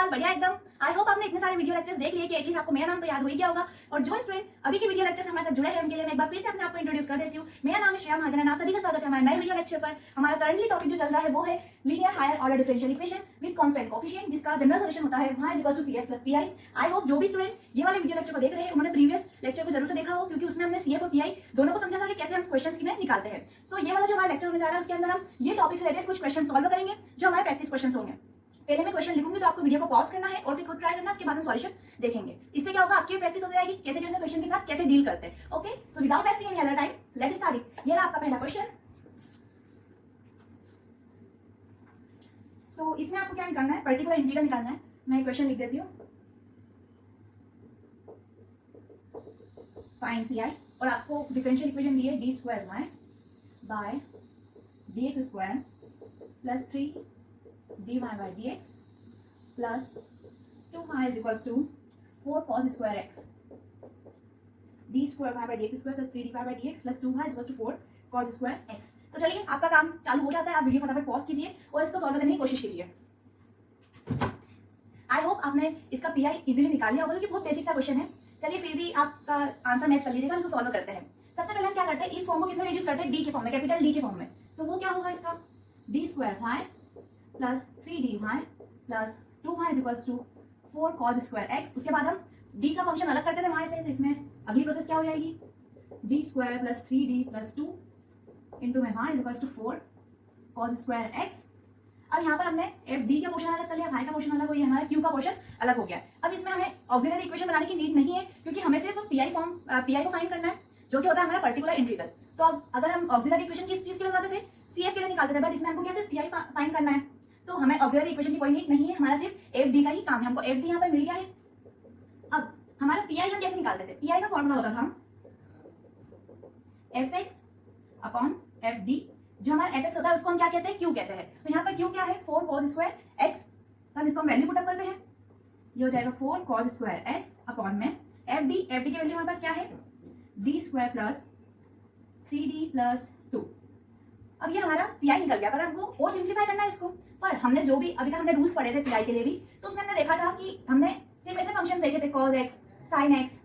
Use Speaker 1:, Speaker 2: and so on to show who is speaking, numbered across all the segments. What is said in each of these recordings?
Speaker 1: हाल? बढ़िया एकदम। I hope आपने इतने सारे वीडियो लेक्चर्स देख लिए कि एटलीस्ट आपको मेरा नाम तो याद हो ही गया होगा। और जो स्टूडेंट अभी के वीडियो लेक्चर्स हमारे साथ जुड़े हैं उनके लिए मैं एक बार फिर से अपने आपको इंट्रोड्यूस कर देती हूँ। मेरा नाम है श्रेया महाजन। आप सभी का स्वागत है हमारे नए वीडियो लेक्चर पर। हमारा करंटली टॉपिक जो चल रहा है वो है linear higher order differential equation with constant coefficient, जिसका जनरल सॉल्यूशन होता है y = CF + PI। I hope जो भी स्टूडेंट्स ये वाले वीडियो लेक्चर को देख रहे हैं उन्होंने प्रीवियस लेक्चर को जरूर से देखा हो, क्योंकि उसमें हमने CF और PI दोनों को समझा था कि कैसे हम क्वेश्चंस की में निकालते हैं। सो ये वाला जो हमारा लेक्चर होने जा रहा है उसके अंदर हम ये टॉपिक से रिलेटेड कुछ क्वेश्चन सॉल्व करेंगे जो हमारे प्रैक्टिस क्वेश्चंस होंगे। पहले मैं क्वेश्चन लिखूंगी तो आपको वीडियो को पॉज करना है और फिर खुद ट्राई करना, उसके बाद हम सॉल्यूशन देखेंगे। इससे क्या होगा, आपकी प्रैक्टिस हो जाएगी कैसे कैसे क्वेश्चन के साथ कैसे डील करते हैं। Okay, so without wasting any other time let's start it. ये रहा आपका पहला क्वेश्चन। सो इसमें आपको क्या निकालना है, पर्टिकुलर इंटीग्रल निकालना है। मैं क्वेश्चन लिख देती हूँ, फाइंड PI, और आपको डिफरेंशियल इक्वेशन दी है d² y by dx² plus 3dy by dx plus 2y is equals to 4 cos square x, d² y by dx² plus 3dy by dx plus 2y is equals to 4 cos square x। तो चलिए आपका काम चालू हो जाता है। आप video फटाफट पॉज कीजिए और इसको सॉल्व करने की कोशिश कीजिए। आई होप आपने इसका PI इजीली निकाल लिया होगा, क्योंकि बहुत बेसिक सा क्वेश्चन है। चलिए फिर भी आपका आंसर मैच कर लीजिएगा, हम इसको सॉल्व करते हैं। सबसे पहले हम क्या करते हैं, इस फॉर्म को किसमें रिड्यूस करते हैं, डी के फॉर्म में, कैपिटल डी के फॉर्म में। तो वो क्या होगा इसका, d² y plus 3dy plus 2y is equals to 4 cos square x। उसके बाद हम d का फंक्शन अलग करते थे y से, तो इसमें अगली प्रोसेस क्या हो जाएगी, d² plus 3d plus 2 into में y is equals to 4 cos square x। अब यहाँ पर हमने FD का पोर्शन अलग कर लिया, y का पोर्शन अलग हो गया, हमारा Q का पोर्शन अलग हो गया। अब इसमें हमें ऑक्सिलरी इक्वेशन बनाने की नीड नहीं है, क्योंकि हमें सिर्फ PI को फाइंड करना है, जो कि होता है हमारा पर्टिकुलर इंटीग्रल। तो अब अगर हम ऑक्सिलरी इक्वेशन किस चीज के लिए बनाते थे, CF के लिए निकालते थे, बट इसमें हमको क्या सिर्फ PI फाइंड करना है, तो हमें ऑक्सिलरी इक्वेशन की कोई नीड नहीं है, हमारा सिर्फ FD का ही काम है। हमको FD यहाँ पर मिल गया है। अब हमारा PI हम कैसे निकालते थे, PI का फॉर्मूला होता था Fx अपॉन FD। जो हमारा Fx होता है उसको हम क्या कहते हैं, Q कहते हैं। तो यहाँ पर Q क्या है, 4 cos square x। तो हम इसको हम वैल्यू पुट अप करते हैं, ये हो जाएगा 4 cos square x अपॉन में FD की वैल्यू हमारे पास क्या है, d² प्लस 3d प्लस 2। अब ये हमारा PI निकल गया। पर हमको और सिंप्लीफाई करना है इसको, पर हमने जो भी अभी तक हमने रूल्स पढ़े थे PI के लिए भी, तो उसमें हमने देखा था कि हमने सिर्फ ऐसे फंक्शन देखे थे, cos x, sin x,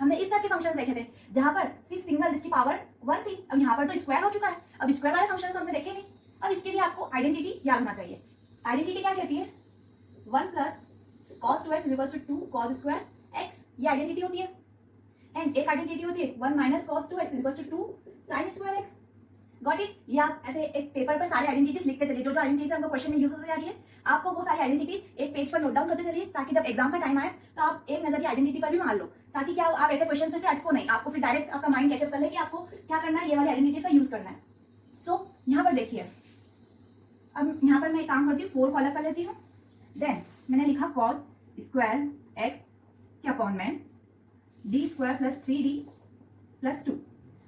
Speaker 1: हमने इस टाइप के फंक्शन देखे थे जहां पर सिर्फ सिंगल जिसकी पावर 1 थी। अब यहाँ पर तो स्क्वायर हो चुका है, अब स्क्वायर वाले फंक्शन हमने देखे नहीं। अब इसके लिए आपको आइडेंटिटी याद होना चाहिए। आइडेंटिटी क्या कहती है, 1 plus cos 2x is equals to 2 cos square x, ये आइडेंटिटी होती है। एंड एक आइडेंटिटी होती है 1 minus cos 2x is equals to 2 sin square x। Got it. ये आप ऐसे एक पेपर पर सारे आइडेंटिटीज लिखते चलिए, जो आइडेंटिटीज हमको क्वेश्चन में यूज होती जा रही है, आपको वो सारी आइडेंटिटीज एक पेज पर नोट डाउन करते चलिए, ताकि जब एग्जाम का टाइम आए तो आप एक नजर आइडेंटिटी पर भी मान लो, ताकि क्या आप ऐसे क्वेश्चन पे अटको नहीं, आपको फिर डायरेक्ट आपका माइंड कैचअप कर ले कि आपको क्या करना है, ये वाली आइडेंटिटीज का यूज करना है। सो यहाँ पर देखिए, अब यहाँ पर मैं एक काम करती हूँ, 4 को अलग कर लेती हूँ। देन मैंने लिखा cos square x के अपॉन में d² plus 3d plus 2।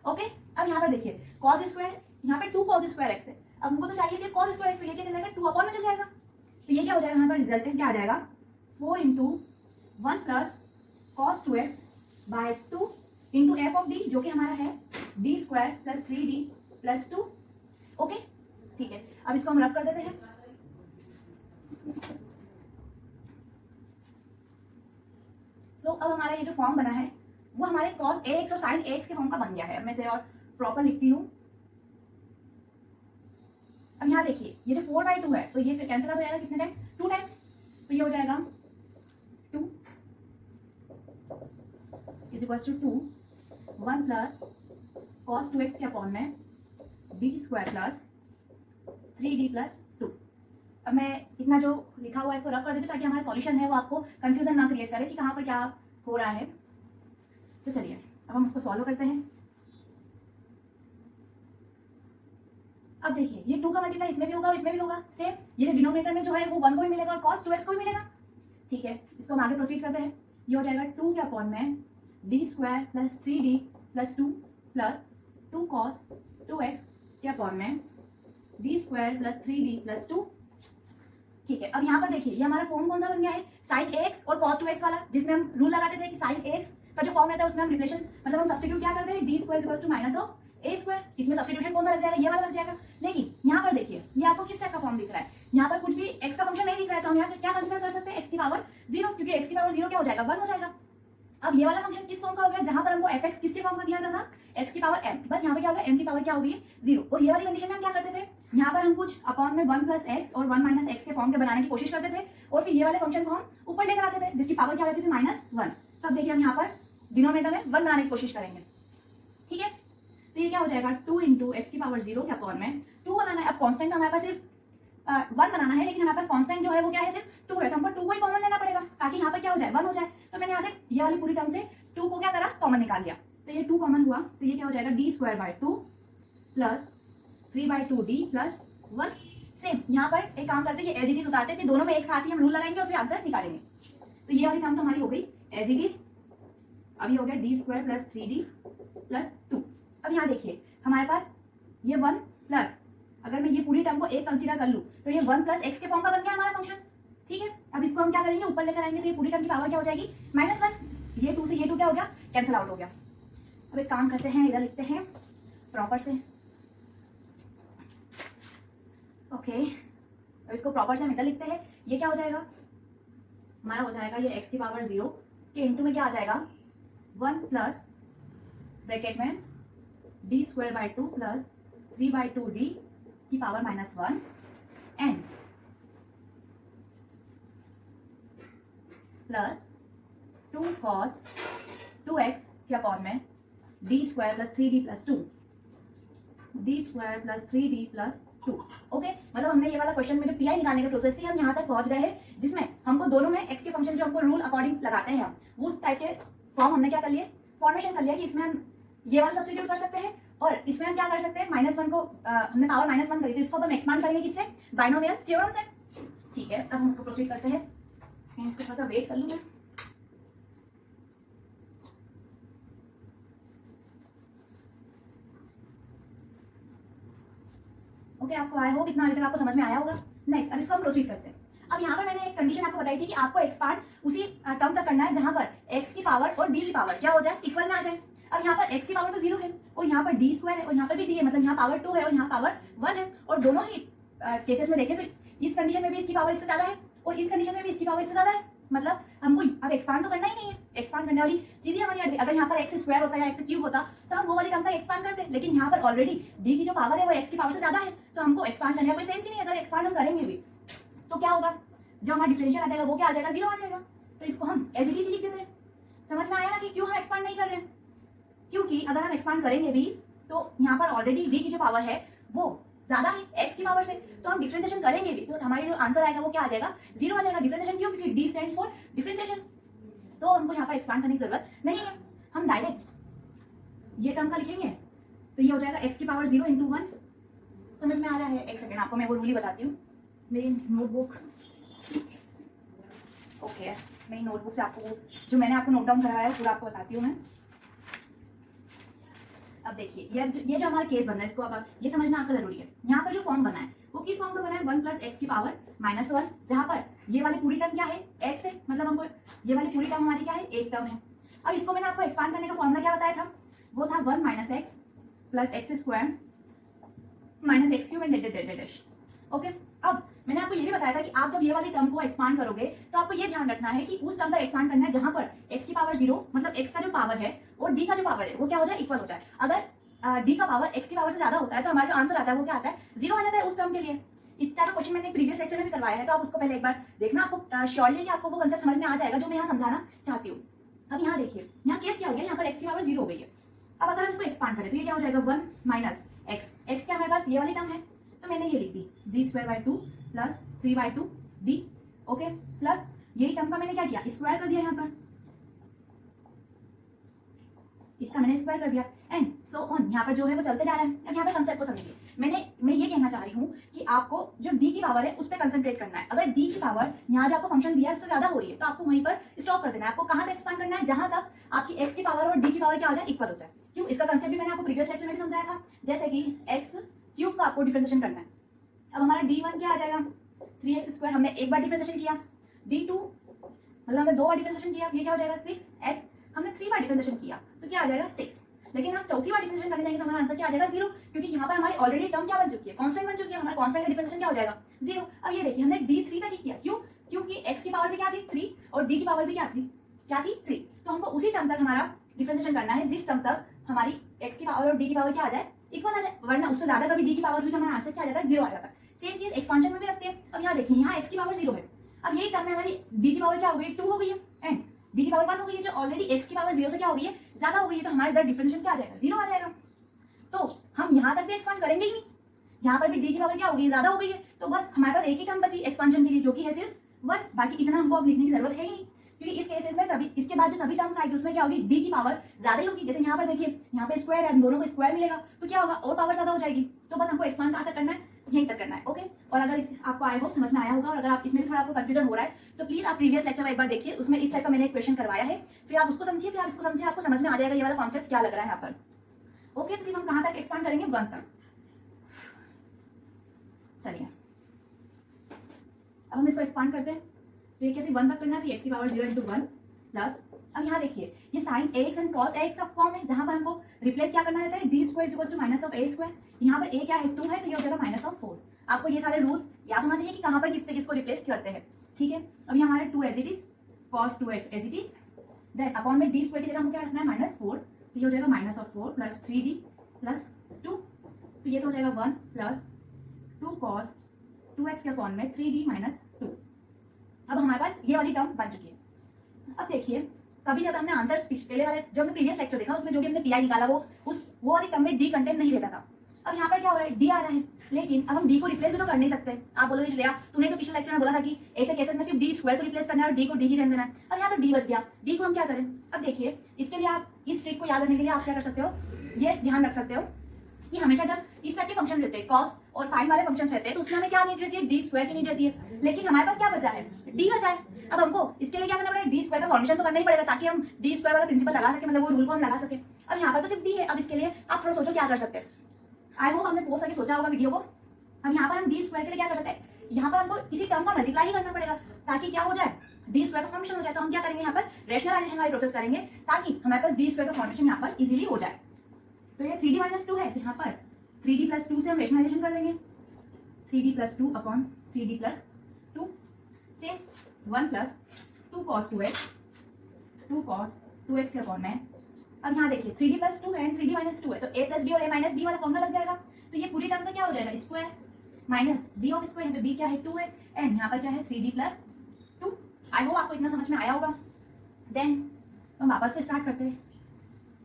Speaker 1: Okay, अब यहाँ पर देखिए cos square, यहाँ पे 2 cos square x है। अब हमको तो चाहिए सिर्फ cos square x, लेके चल जाएगा 2 अपॉन में चल जाएगा। तो ये क्या हो जाएगा, यहाँ पर रिजल्टेंट क्या आ जाएगा, 4 into 1 plus cos 2x by 2 into f of d, जो कि हमारा है d² plus 3d plus 2। Okay ठीक है, अब इसको हम रब कर देते हैं। सो अब हमारा ये जो फॉर्म बना है वो हमारे cos ax और sin ax के फॉर्म का बन गया है। अब मैं इसे और प्रॉपर लिखती हूँ। अब यहाँ देखिए, ये जो 4/2 है तो ये फिर कैंसिल हो जाएगा कितने टाइम, 2 टाइम्स। तो ये हो जाएगा 2 is equals to 2 1 plus cos 2x के अपॉन में d² प्लस 3d प्लस 2। अब मैं इतना जो लिखा हुआ है इसको रब कर देती हूँ, ताकि हमारा सॉल्यूशन है वो आपको कंफ्यूजन ना क्रिएट करे कि कहाँ पर क्या हो रहा है। तो चलिए अब हम उसको सॉल्व करते हैं। अब देखिए, ये 2 का मल्टीप्लाई इसमें भी होगा और इसमें भी होगा सेम। ये जो डिनोमिनेटर में जो है वो 1 को भी मिलेगा और cos 2x को भी मिलेगा। ठीक है, इसको हम आगे प्रोसीड करते हैं। ये हो जाएगा 2 के अपॉन में d² plus 3d plus 2 plus 2 cos 2x के अपॉन में d² प्लस 3d प्लस 2। ठीक है, अब यहाँ पर देखिए, ये हमारा फॉर्म कौन सा बन गया है, sin ax और cos 2x वाला, जिसमें हम रूल लगाते थे कि sin ax का जो फॉर्म रहता है उसमें हम रिप्लेशन मतलब हम सब्स्टिट्यूट क्या करते हैं, d² माइनस ऑफ a²। इसमें सब्स्टिट्यूशन कौन सा लग जाएगा, ये वाला लग जाएगा। लेकिन यहाँ पर देखिए, ये आपको किस टाइप का फॉर्म दिख रहा है, यहाँ पर कुछ भी x का फंक्शन नहीं दिख रहा है, तो हम यहाँ क्या कंसीडर कर सकते हैं, x की जाएगा 1 हो जाएगा। अब ये वाला फंक्शन किस फॉर्म का हो गया, जहां पर हमको fx किसके फॉर्म का दिया था x की पावर m, बस यहाँ पे क्या होगा m की पावर क्या होगी 0। और ये वाली कंडीशन में हम क्या करते थे, यहाँ पर हम कुछ अपॉन में 1 प्लस एक्स और 1 माइनस एक्स के फॉर्म के बनाने की कोशिश करते थे और फिर ये वाले फंक्शन को हम ऊपर लेकर आते थे जिसकी पावर क्या होती थी -1। तो अब देखिए हम यहाँ पर डिनोमिनेटर में 1 बनाने की कोशिश करेंगे, ठीक है। तो ये क्या हो जाएगा 2 इंटू एक्स की पावर 0 के अपॉन में 2 बनाना है। अब कॉन्स्टेंट हमारे पास सिर्फ 1 बनाना है, लेकिन हमारे पास कांस्टेंट जो है वो क्या है सिर्फ 2 है, तो हमको 2 को ही कॉमन लेना पड़ेगा ताकि यहाँ पर क्या हो जाए 1 हो जाए। तो मैंने यहाँ से ये वाली पूरी टर्म से 2 को क्या करा कॉमन निकाल लिया, तो ये 2 कॉमन हुआ, तो ये क्या हो जाएगा d² 2 plus 3/2d plus 1। Same यहाँ पर एक काम करते हैं, ये एज इट इज उतारते हैं, फिर दोनों में एक साथ ही हम रूल लगाएंगे और फिर आंसर निकालेंगे। तो ये वाली टर्म तो हमारी हो गई एज इट इज। अभी हो गया d² प्लस 3d प्लस 2। अब यहाँ देखिए हमारे पास ये 1 प्लस, अगर मैं ये पूरी टर्म को एक कंसीडर कर लूँ तो ये 1 प्लस एक्स के फॉर्म का बन गया हमारा फंक्शन, ठीक है। अब इसको हम क्या करेंगे ऊपर लेकर आएंगे, तो ये पूरी टर्म की पावर क्या हो जाएगी -1। ये 2 से ये 2 क्या हो गया कैंसिल आउट हो गया। अब एक काम करते हैं, इधर लिखते हैं प्रॉपर से, ओके। अब इसको प्रॉपर से हम इधर लिखते हैं, ये क्या हो जाएगा हमारा हो जाएगा ये x की पावर 0 के इंटू में क्या आ जाएगा 1 प्लस ब्रैकेट में d² 2 प्लस 3/2d की power -1 and plus 2 cos 2x के अपॉन में d² plus 3d plus 2 d² plus 3d plus 2। Okay, मतलब हमने ये वाला क्वेश्चन में जो पीआई निकालने का प्रोसेस थी हम यहाँ तक पहुंच गए हैं, जिसमें हमको दोनों में x के फंक्शन जो हमको रूल अकॉर्डिंग लगाते हैं हम उस टाइप के फॉर्म हमने क्या कर लिए फॉर्मेशन कर लिया कि इसमें हम ये वाला सब्स्टिट्यूट कर सकते हैं और इसमें हम क्या कर सकते हैं -1 को हमने पावर -1 करी, तो इसको हम एक्सपांड करेंगे किससे बाइनोमियल थ्योरम से, ठीक है। अब हम इसको प्रोसीड करते हैं, इसको थोड़ा सा वेट कर लूँ मैं। ओके, आपको आया हो कितना अभी तक आपको समझ में आया होगा। नेक्स्ट, अब इसको हम प्रोसीड करते हैं। अब यहाँ पर मैंने एक कंडीशन आपको बताई थी कि आपको एक्सपांड उसी टर्म तक करना है जहाँ पर x की पावर और d की पावर क्या हो जाए इक्वल में आ जाए। अब यहाँ पर x की पावर तो 0 है और यहाँ पर d² है और यहाँ पर भी d है, मतलब यहाँ पावर 2 है और यहाँ पावर 1 है, और दोनों ही केसेस में देखें तो इस कंडीशन में भी इसकी पावर इससे ज्यादा है और इस कंडीशन में भी इसकी पावर इससे ज्यादा है, मतलब हमको अब एक्सपांड तो करना ही नहीं है। एक्सपांड करने वाली चीज ही हमारी, अगर यहाँ पर x² होता या x³ होता तो हम वो वाली टर्म का एक्सपांड करते, लेकिन यहाँ पर ऑलरेडी d की जो पावर है वो x की पावर से ज्यादा है, तो हमको एक्सपांड करने का कोई सेंस ही नहीं। अगर एक्सपांड हम करेंगे भी तो क्या होगा, जो हमारा डिफरेंशियल आ जाएगा वो क्या आ जाएगा 0 आ जाएगा। तो इसको हम एज इट इज लिख देते हैं। समझ में आया ना कि क्यों हम एक्सपांड नहीं कर रहे हैं, क्योंकि अगर हम एक्सपांड करेंगे भी तो यहाँ पर ऑलरेडी d की जो पावर है वो ज्यादा है x की पावर से, तो हम डिफरेंशिएशन करेंगे भी तो हमारी जो आंसर आएगा वो क्या आ जाएगा 0 आ जाएगा। डिफरेंशिएशन क्यों, क्योंकि d स्टैंड्स फॉर डिफरेंशिएशन, तो हमको यहाँ पर एक्सपांड करने की जरूरत नहीं है, हम डायरेक्ट ये टर्म का लिखेंगे तो ये हो जाएगा x की पावर 0 इंटू 1। समझ में आ रहा है, एक सेकेंड आपको मैं वो रूल ही बताती हूँ। मेरी नोटबुक, ओके, मेरी नोटबुक से आपको वो जो मैंने आपको नोट डाउन कराया है पूरा आपको बताती हूँ मैं। अब देखिए ये जो हमारा केस बन रहा है इसको अब ये समझना आपका जरूरी है। यहाँ पर जो फॉर्म बना है वो किस फॉर्म का बना है 1 प्लस एक्स की पावर -1, जहाँ पर ये वाली पूरी टर्म क्या है x है, मतलब हमको ये वाली पूरी टर्म हमारी क्या है एक टर्म है। अब इसको मैंने आपको एक्सपांड करने का फॉर्मूला क्या बताया था, वो था 1 minus x plus x² minus x³ and okay. अब मैंने आपको ये भी बताया था कि आप जब ये वाली टर्म को एक्सपांड करोगे तो आपको ये ध्यान रखना है कि उस टर्म का एक्सपांड करना है जहां पर x की पावर 0, मतलब x का जो पावर है और d का जो पावर है वो क्या हो जाए इक्वल हो जाए। अगर d का पावर x की पावर से ज्यादा होता है तो हमारा जो आंसर आता है वो क्या आता है 0 आ जाता है उस टर्म के लिए। इस तरह का क्वेश्चन मैंने प्रीवियस लेक्चर में भी करवाया है, तो आप उसको पहले एक बार देखना, आपको श्योरली आपको वो कंसेप्ट समझ में आ जाएगा जो मैं यहाँ समझाना चाहती हूँ। अब यहाँ देखिए यहाँ केस क्या हो गया, यहाँ पर x की पावर 0 हो गई है। अब अगर हम इसको एक्सपांड करें तो ये क्या हो जाएगा 1 माइनस x क्या हमारे पास ये वाली टर्म है तो मैंने ये लिख दी d² 2 plus 3/2d, okay, plus यही टर्म का मैंने क्या किया स्क्वायर कर दिया, यहाँ पर इसका मैंने स्क्वायर कर दिया एंड सो ऑन, यहाँ पर जो है वो चलते जा रहा है। अब यहाँ पर कंसेप्ट को समझिए, मैं ये कहना चाह रही हूँ कि आपको जो d की पावर है उस पर कंसंट्रेट करना है। अगर d की पावर यहाँ जो आपको फंक्शन दिया है उससे ज्यादा हो रही है तो आपको वहीं पर स्टॉप कर देना है। आपको कहाँ तक एक्सपांड करना है, जहां तक आपकी x की पावर और d की पावर क्या हो जाए इक्वल हो जाए। क्यों, इसका कंसेप्ट भी मैंने आपको प्रीवियस लेक्चर में भी समझाया था, जैसे कि x³ का आपको डिफरेंशिएशन करना है। अब हमारा d1 क्या आ जाएगा 3x², हमने एक बार डिफरेंशिएशन किया, d2 मतलब हमने 2 बार डिफरेंशिएशन किया, ये क्या हो जाएगा 6x, हमने 3 बार डिफरेंशिएशन किया तो क्या आ जाएगा 6, लेकिन हम चौथी बार डिफरेंशिएशन करने जाएंगे तो हमारा आंसर क्या आ जाएगा 0, क्योंकि यहाँ पर हमारी ऑलरेडी टर्म क्या बन चुकी है कांस्टेंट बन चुकी है, हमारा कांस्टेंट का डिफरेंशिएशन क्या हो जाएगा 0। अब ये देखिए हमने d3 तक ही किया, क्यों, क्योंकि x की पावर भी क्या थी 3 और d की पावर भी क्या थी क्या थी 3। तो हमको उसी टर्म तक हमारा डिफरेंशिएशन करना है जिस टर्म तक हमारी x की पावर और d की पावर क्या आ जाए, इक्वल आ जाए, वरना उससे ज्यादा कभी d की पावर भी तो हमारा आंसर क्या आ जाता है, 0 आ जाता है। सेम चीज एक्सपांशन में भी रखते हैं। अब यहाँ देखिए, यहाँ x की पावर 0 है, अब यही टर्म में हमारी d की पावर क्या हो गई, 2 हो गई है, एंड d की पावर 1 हो गई है, जो ऑलरेडी x की पावर 0 से क्या हो गई है, ज्यादा हो गई है, तो हमारे इधर डिफरेंशिएशन क्या आ जाएगा, 0 आ जाएगा। तो हम यहाँ तक भी एक्सपांड करेंगे ही नहीं, यहाँ पर भी d की पावर क्या हो गई, ज्यादा हो गई है, तो बस हमारे पास एक ही टर्म बची एक्सपांशन के लिए, जो कि है सिर्फ 1। बाकी इतना हमको अब लिखने की जरूरत है ही नहीं, क्योंकि इस केसेस में सभी, इसके बाद जो सभी टर्म्स आएगी उसमें क्या होगी, d की पावर ज्यादा ही होगी। जैसे यहाँ पर देखिए, यहाँ पे स्क्वायर है, दोनों को स्क्वायर मिलेगा, तो क्या होगा, और पावर ज्यादा हो जाएगी। तो बस हमको एक्सपांड कहाँ तक करना है, यहीं तक करना है। ओके, और अगर आपको आई होप समझ में आया होगा, और अगर आप इसमें भी थोड़ा आपको कंफ्यूजन हो रहा है तो प्लीज आप प्रीवियस लेक्चर में एक बार देखिए, उसमें इस टाइप का मैंने एक क्वेश्चन करवाया है, फिर आप उसको समझिए, फिर आप इसको समझिए, आपको समझ में आ जाएगा ये वाला कॉन्सेप्ट क्या लग रहा है यहाँ पर। ओके, तो सिर्फ हम कहाँ तक एक्सपांड करेंगे, 1 तक। चलिए अब हम इसको एक्सपांड करते हैं, तो ये कैसे 1 तक करना है, तो x की पावर 0 इंटू 1 प्लस, अब यहाँ देखिए ये sine ax and cos ax का फॉर्म है, जहाँ पर हमको रिप्लेस क्या करना रहता है, d square equal to minus of a square. यहाँ पर a क्या है, 2 है, तो ये हो जाएगा माइनस ऑफ 4। आपको ये सारे रूल्स याद होना चाहिए कि कहाँ पर किससे किसको रिप्लेस करते हैं, ठीक है। अभी हमारे 2 as it is, cos 2x as it is, then upon में d स्क्वायर की जगह हमको क्या रखना है, माइनस 4, तो ये हो जाएगा minus of 4 plus 3d plus 2, तो ये तो हो जाएगा 1 प्लस 2 कॉस 2x के अपॉन में 3d माइनस 2। अब हमारे पास ये वाली टर्म बन चुकी है। अब देखिए, कभी जब हमने आंसर पहले वाले जो हमने प्रीवियस लेक्चर देखा उसमें जो भी हमने pi निकाला वो वाली टर्म में d कंटेंट नहीं रहता था। अब यहाँ पर क्या हो रहा है, d आ रहा है, लेकिन अब हम d को रिप्लेस भी तो कर नहीं सकते। आप बोलोगे श्रेया तूने तो पिछले लेक्चर में बोला था कि ऐसे केसेस में सिर्फ d स्क्वायर को रिप्लेस करना है और d को d ही रहने देना है। अब यहाँ तो d बच गया, d को हम क्या करें। अब देखिए, इसके लिए आप इस ट्रिक को याद रखने के लिए आप क्या कर सकते हो, ये ध्यान रख सकते हो कि हमेशा जब इस टाइप के फंक्शन रहते हैं, कॉस और साइन वाले फंक्शन रहते हैं, तो उसमें हमें क्या नीड रहती है, डी स्क्वायर की नीड रहती है। लेकिन हमारे पास क्या बचा है, डी बचा है। अब हमको इसके लिए क्या करना पड़ेगा, डी स्क्वायर का फॉर्मेशन तो करना ही पड़ेगा, ताकि हम डी स्क्वायर वाला प्रिंसिपल लगा सके, मतलब वो रूल को हम लगा सके। अब यहाँ पर तो सिर्फ डी है। अब इसके लिए आप थोड़ा सोचो क्या कर सकते हैं। आई होप हमने पोस्ट करके सोचा होगा वीडियो को। अब यहाँ पर हम डी स्क्वायर के लिए क्या कर सकते हैं, यहाँ पर हमको इसी टर्म का मल्टीप्लाई ही करना पड़ेगा, ताकि क्या हो जाए, डी स्क्वायर का फॉर्मेशन हो जाए। तो हम क्या करेंगे, यहाँ पर रेशनलाइजेशन वाली प्रोसेस करेंगे, ताकि हमारे पास डी स्क्वायर का फॉर्मेशन यहाँ पर इजीली हो जाए। तो ये 3d माइनस 2 है, तो यहाँ पर 3d प्लस 2 से हम रेशनलाइजेशन कर देंगे, 3d plus 2 upon 3d plus 2, same 1 plus 2 cos 2x, 2 cos 2x के अपॉन में। अब यहाँ देखिए 3d प्लस 2 है एंड 3d माइनस 2 है, तो a प्लस b और a माइनस b वाला फॉर्मूला लग जाएगा। तो ये पूरी टर्म का क्या हो जाएगा, square minus b of square, यहाँ पे b क्या है 2 है, एंड यहाँ पर क्या है 3d प्लस 2। आई होप आपको इतना समझ में आया होगा। देन हम वापस से स्टार्ट करते हैं।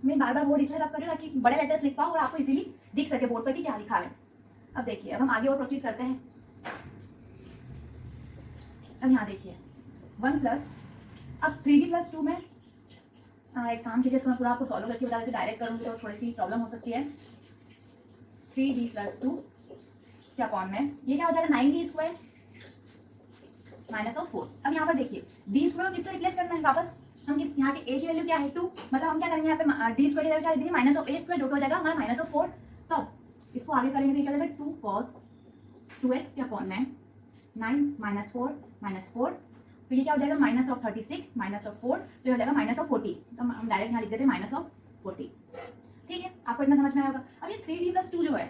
Speaker 1: मैं बार बार बोर्ड इसलिए रब कर रही हूँ ताकि बड़े लेटर्स लिख पाऊँ और आपको इजीली दिख सके बोर्ड पर कि क्या लिखा है। अब देखिए, अब हम आगे और प्रोसीड करते हैं। अब यहाँ देखिए 1 प्लस, अब 3d प्लस 2 में एक काम कीजिए, इसको मैं पूरा आपको सॉल्व करके बता देती हूँ, डायरेक्ट करूँगी तो थोड़ी सी प्रॉब्लम हो सकती है। 3d प्लस 2 क्या अपॉन में, ये क्या हो जाएगा 9d स्क्वायर माइनस ऑफ 4। अब यहाँ पर देखिए d स्क्वायर को किससे रिप्लेस करना है, वापस हम किस, यहाँ के a की वैल्यू क्या है 2, मतलब हम क्या करेंगे यहाँ पे d स्क्वायर की वैल्यू क्या देंगे माइनस ऑफ a स्क्वायर, जो हो जाएगा हमारा माइनस ऑफ 4। तब इसको आगे करेंगे तो क्या हो जाएगा 2 cos 2x के अपॉन में 9 माइनस 4 माइनस 4, तो ये क्या हो जाएगा माइनस ऑफ 36 माइनस ऑफ 4, तो हो जाएगा माइनस ऑफ 40। तो हम डायरेक्ट यहाँ लिख देते हैं माइनस ऑफ 40। ठीक है, आपको इतना समझ में आया होगा। अब ये 3d प्लस 2 जो है,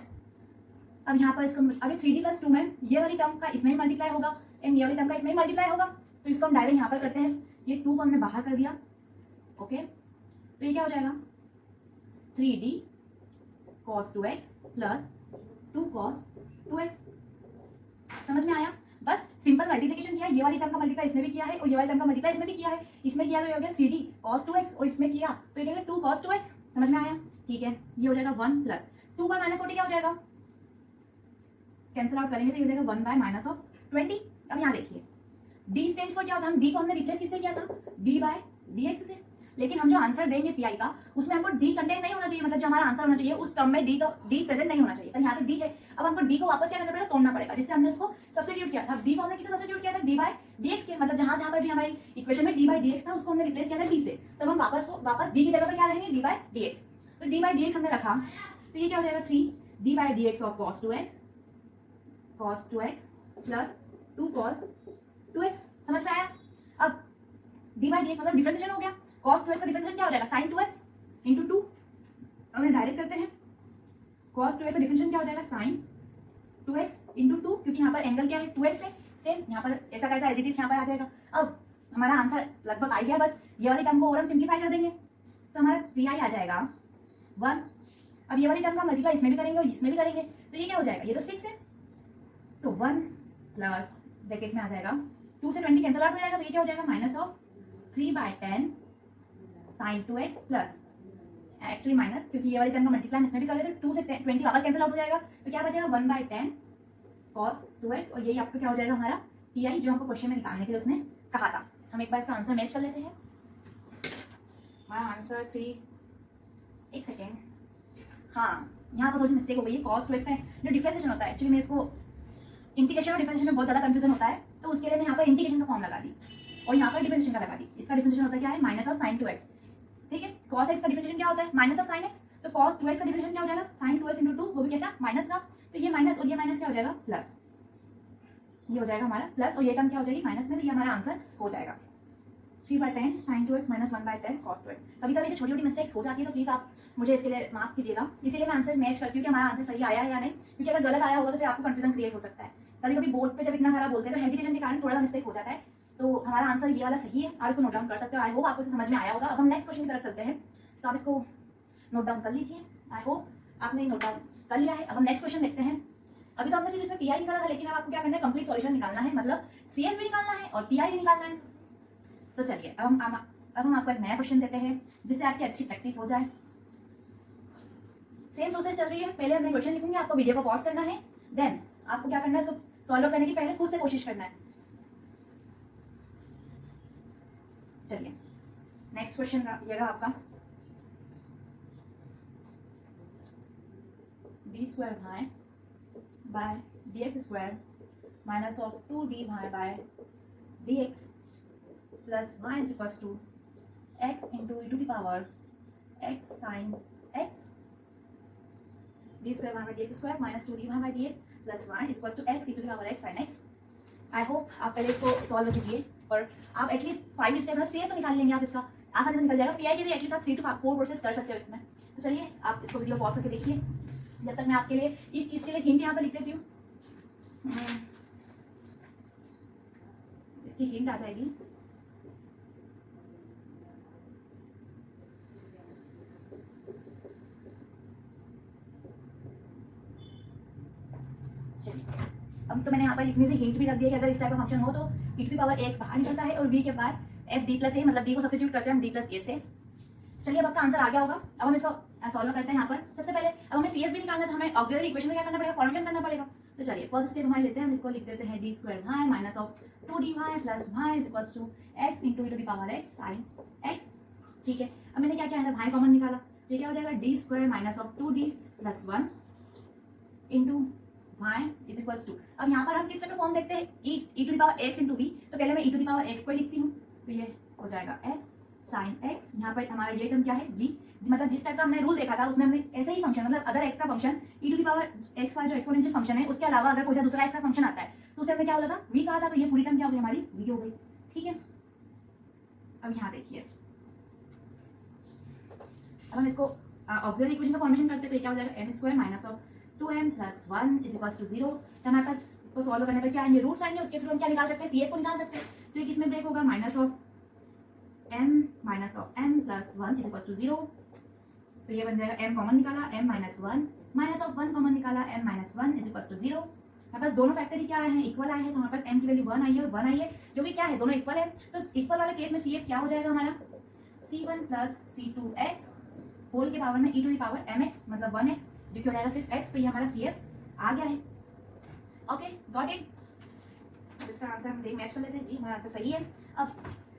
Speaker 1: अब यहाँ पर इसको, अभी 3d प्लस 2 में ये वाली टर्म का इसमें ही मल्टीप्लाई होगा एंड ये वाली टर्म का इसमें ही मल्टीप्लाई होगा, तो इसको हम डायरेक्ट यहाँ पर करते हैं। ये 2 को हमने बाहर कर दिया, ओके, तो ये क्या हो जाएगा 3d cos 2x plus 2 cos 2x। समझ में आया, बस सिंपल मल्टीप्लिकेशन किया, ये वाली टर्म का मल्टीप्लाई इसमें भी किया है और ये वाली टर्म का मल्टीप्लाई इसमें भी किया है। इसमें किया तो ये हो गया 3d cos 2x और इसमें किया तो ये हो गया 2 cos 2x। समझ में आया, ठीक है। ये हो जाएगा 1 प्लस 2 बाय माइनस 40 क्या हो जाएगा, कैंसिल आउट करेंगे तो ये हो जाएगा 1 बाय माइनस ऑफ 20। अब यहाँ देखिए d स्टेंड्स फॉर क्या होता है, d को हमने रिप्लेस किससे किया था, d बाय dx से। लेकिन हम जो आंसर देंगे pi का उसमें हमको d कंटेंट नहीं होना चाहिए, मतलब जो हमारा आंसर होना चाहिए उस टर्म में d प्रेजेंट नहीं होना चाहिए, पर यहाँ पे d है। अब हमको d को वापस क्या करना पड़ेगा, तोड़ना पड़ेगा, जिससे हमने उसको सब्स्टिट्यूट किया था। d को हमने किससे सब्स्टिट्यूट किया था, d बाय dx के, मतलब जहाँ पर भी हमारी इक्वेशन में d बाय dx था उसको हमने रिप्लेस किया था d से। तब हम वापस d की जगह पर क्या रहेंगे, d बाय dx। तो d बाय dx हमने रखा, तो ये क्या हो जाएगा 3d by dx of cos 2x plus 2 cos 2x। समझ में आया। अब d बाय dx मतलब डिफरेंशिएशन हो गया, cos 2x का डिफरेंशिएशन क्या हो जाएगा sin 2x इंटू 2। अब हम डायरेक्ट करते हैं, cos 2x का डिफरेंशिएशन क्या हो जाएगा sin 2x इंटू 2, क्योंकि यहाँ पर एंगल क्या है 2x है, सेम यहाँ पर ऐसा कैसा एज इट इज यहाँ पर आ जाएगा। अब हमारा आंसर लगभग आ गया, बस ये वाली टर्म को और हम सिंप्लीफाई कर देंगे तो हमारा पी आई आ जाएगा 1। अब ये वाली टर्म का मल्टीप्लाई इसमें भी करेंगे और इसमें भी करेंगे तो ये क्या हो जाएगा, ये तो 6 है तो 1 प्लस ब्रैकेट में आ जाएगा 2 से 20 कैंसिल आउट हो जाएगा तो ये क्या हो जाएगा -3/10 sin 2x plus actually minus, क्योंकि ये वाली टर्म का मल्टीप्लाई इसमें भी कर रहे थे 2 से 20 वापस कैंसिल आउट हो जाएगा तो क्या बचेगा 1/10 cos 2x और यही आपको क्या हो जाएगा हमारा पी आई जो हमको क्वेश्चन में निकालने के लिए उसने कहा था। हम एक बार इसका आंसर मैच कर लेते हैं। हमारा आंसर 3, एक सेकेंड, हाँ यहाँ पर थोड़ी मिस्टेक हो गई है। cos 2x में जो डिफरेंशिएशन होता है, एक्चुअली मैं इसको इंटीग्रेशन और डिफरेंशिएशन में बहुत ज़्यादा कंफ्यूजन होता है तो उसके लिए मैं यहाँ पर इंटीग्रेशन का फॉर्म लगा दी और यहाँ पर डिफरेंशिएशन का लगा दी। इसका डिफरेंशिएशन होता है क्या है -sin 2x, ठीक है। cos x का डिफरेंशिएशन क्या होता है -sin x, तो cos 2x का डिफरेंशिएशन क्या हो जाएगा sin 2x × 2, वो भी कैसा माइनस का, तो ये माइनस और ये माइनस क्या हो जाएगा प्लस, ये हो जाएगा हमारा प्लस और ये टर्म क्या हो जाएगी माइनस में, तो ये हमारा आंसर हो जाएगा 3/10 sin 2x - 1/10 cos 2x। कभी कभी ऐसे छोटी छोटी मिस्टेक्स हो जाती है तो प्लीज़ आप मुझे इसके लिए माफ कीजिएगा, इसीलिए मैं आंसर मैच करती हूँ कि हमारा आंसर सही आया है या नहीं, क्योंकि अगर गलत आया होगा तो फिर आपको कंफ्यूजन क्रिएट हो सकता है। कभी कभी बोर्ड पे जब इतना सारा बोलते हैं तो हेजिटेशन के कारण थोड़ा सा मिस्टेक हो जाता है, तो हमारा आंसर ये वाला सही है, आप इसको नोट डाउन कर सकते हो। आई होप आपको समझ में आया होगा। अब हम नेक्स्ट क्वेश्चन की तरफ चलते हैं, तो आप इसको नोट डाउन कर लीजिए। आई होप आपने नोट डाउन कर लिया है। अब हम नेक्स्ट क्वेश्चन देखते हैं। अभी तो हमने सिर्फ इसमें पीआई निकाला था, लेकिन अब आपको क्या करना है, कंप्लीट सॉल्यूशन निकालना है, मतलब सीएफ भी निकालना है और पीआई भी निकालना है। तो चलिए अब हम आपको एक नया क्वेश्चन देते हैं जिससे आपकी अच्छी प्रैक्टिस हो जाए। सेम प्रोसेस चल रही है, पहले हमने क्वेश्चन लिखूंगी, आपको वीडियो को पॉज करना है, देन आपको क्या करना है, उसको सॉल्व करने की पहले खुद से कोशिश करना है। चलिए नेक्स्ट क्वेश्चन ये रहा आपका, d² by dx² minus of 2dy by dx plus y is equals to x into e to the power x sin x d² by dx² minus 2dy by dx plus y is equals to x e to the power x sin x। I hope आप पहले इसको solve कीजिए और आप at least 5 step मतलब safe तो निकाल लेंगे आप, इसका आसानी से निकल जाएगा। पीआई के भी एटलीस्ट आप 3 to 4 प्रोसेस कर सकते हो इसमें। तो चलिए आप इसको वीडियो पॉज करके देखिए, जब तक मैं आपके लिए इस चीज़ के लिए हिंट यहाँ पर लिख देती हूँ। इसकी हिंट आ जाएगी, चलिए अब तो मैंने यहाँ पर लिखने से हिंट भी रख दिया कि अगर इस टाइप का फंक्शन हो तो e to the power x बाहर निकलता है और v के बाद f d प्लस a, मतलब d को सब्स्टिट्यूट करते हैं हम d प्लस a से। चलिए अब आपका आंसर आ गया होगा। अब हम इसको सॉल्व करते हैं। यहाँ पर सबसे पहले अब हमें CF भी निकालना है तो हमें ऑक्सिलरी इक्वेशन में क्या करना पड़ेगा, फॉर्मूलेशन करना पड़ेगा। तो चलिए फर्स्ट स्टेप हमारे लेते हैं, हम इसको लिख देते हैं d² minus of 2dy plus y is equals to x into e to the power x sin x। ठीक है, अब मैंने क्या किया है, y कॉमन निकाला, ये क्या हो जाएगा d² minus of 2d plus 1 into y is equals to, अब यहाँ पर हम किस तरह का फॉर्म देखते हैं, e to the power x into v, तो पहले मैं e to the power x को लिखती हूँ, तो ये हो जाएगा x sin x। यहाँ पर हमारा ये टर्म क्या है v, मतलब जिस टाइप का हमने रूल देखा था उसमें हमने ऐसे ही फंक्शन, मतलब अगर x का function e to the power x वाला जो एक्सपोनेंशियल फंक्शन है उसके अलावा अगर कोई दूसरा x का फंक्शन आता है तो उसे हमने क्या बोला था, v कहा था, तो ये पूरी टर्म क्या हो गई हमारी v हो गई। ठीक है, अब यहाँ देखिए, अब हम इसको ऑक्सिलरी इक्वेशन का फॉर्मेशन करते हैं तो क्या हो जाएगा m² minus of 2m plus 1 is equals to 0। तो हमारे पास इसको सॉल्व करने पर क्या आएंगे, रूट्स आएंगे, उसके थ्रू हम क्या निकाल सकते हैं, CF को निकाल सकते हैं। तो ये किसमें ब्रेक होगा, minus of m plus 1 is equals to 0। तो ये बन जाएगा m कॉमन निकाला m minus 1 minus of 1 common निकाला m minus 1 is equals to 0। हमारे पास दोनों फैक्टर ही क्या आए हैं, इक्वल आए हैं, तो हमारे पास m की वैल्यू 1 आई है और 1 आई है, जो कि क्या है, दोनों इक्वल है। तो इक्वल वाले केस में CF क्या हो जाएगा हमारा, c1 प्लस c2x होल के पावर में e to the power mx, मतलब 1x, जो कि हो जाएगा सिर्फ x। तो ये हमारा CF आ गया है। Okay got it. इसका आंसर हम देख मैच कर लेते हैं। जी हमारा आंसर सही है। अब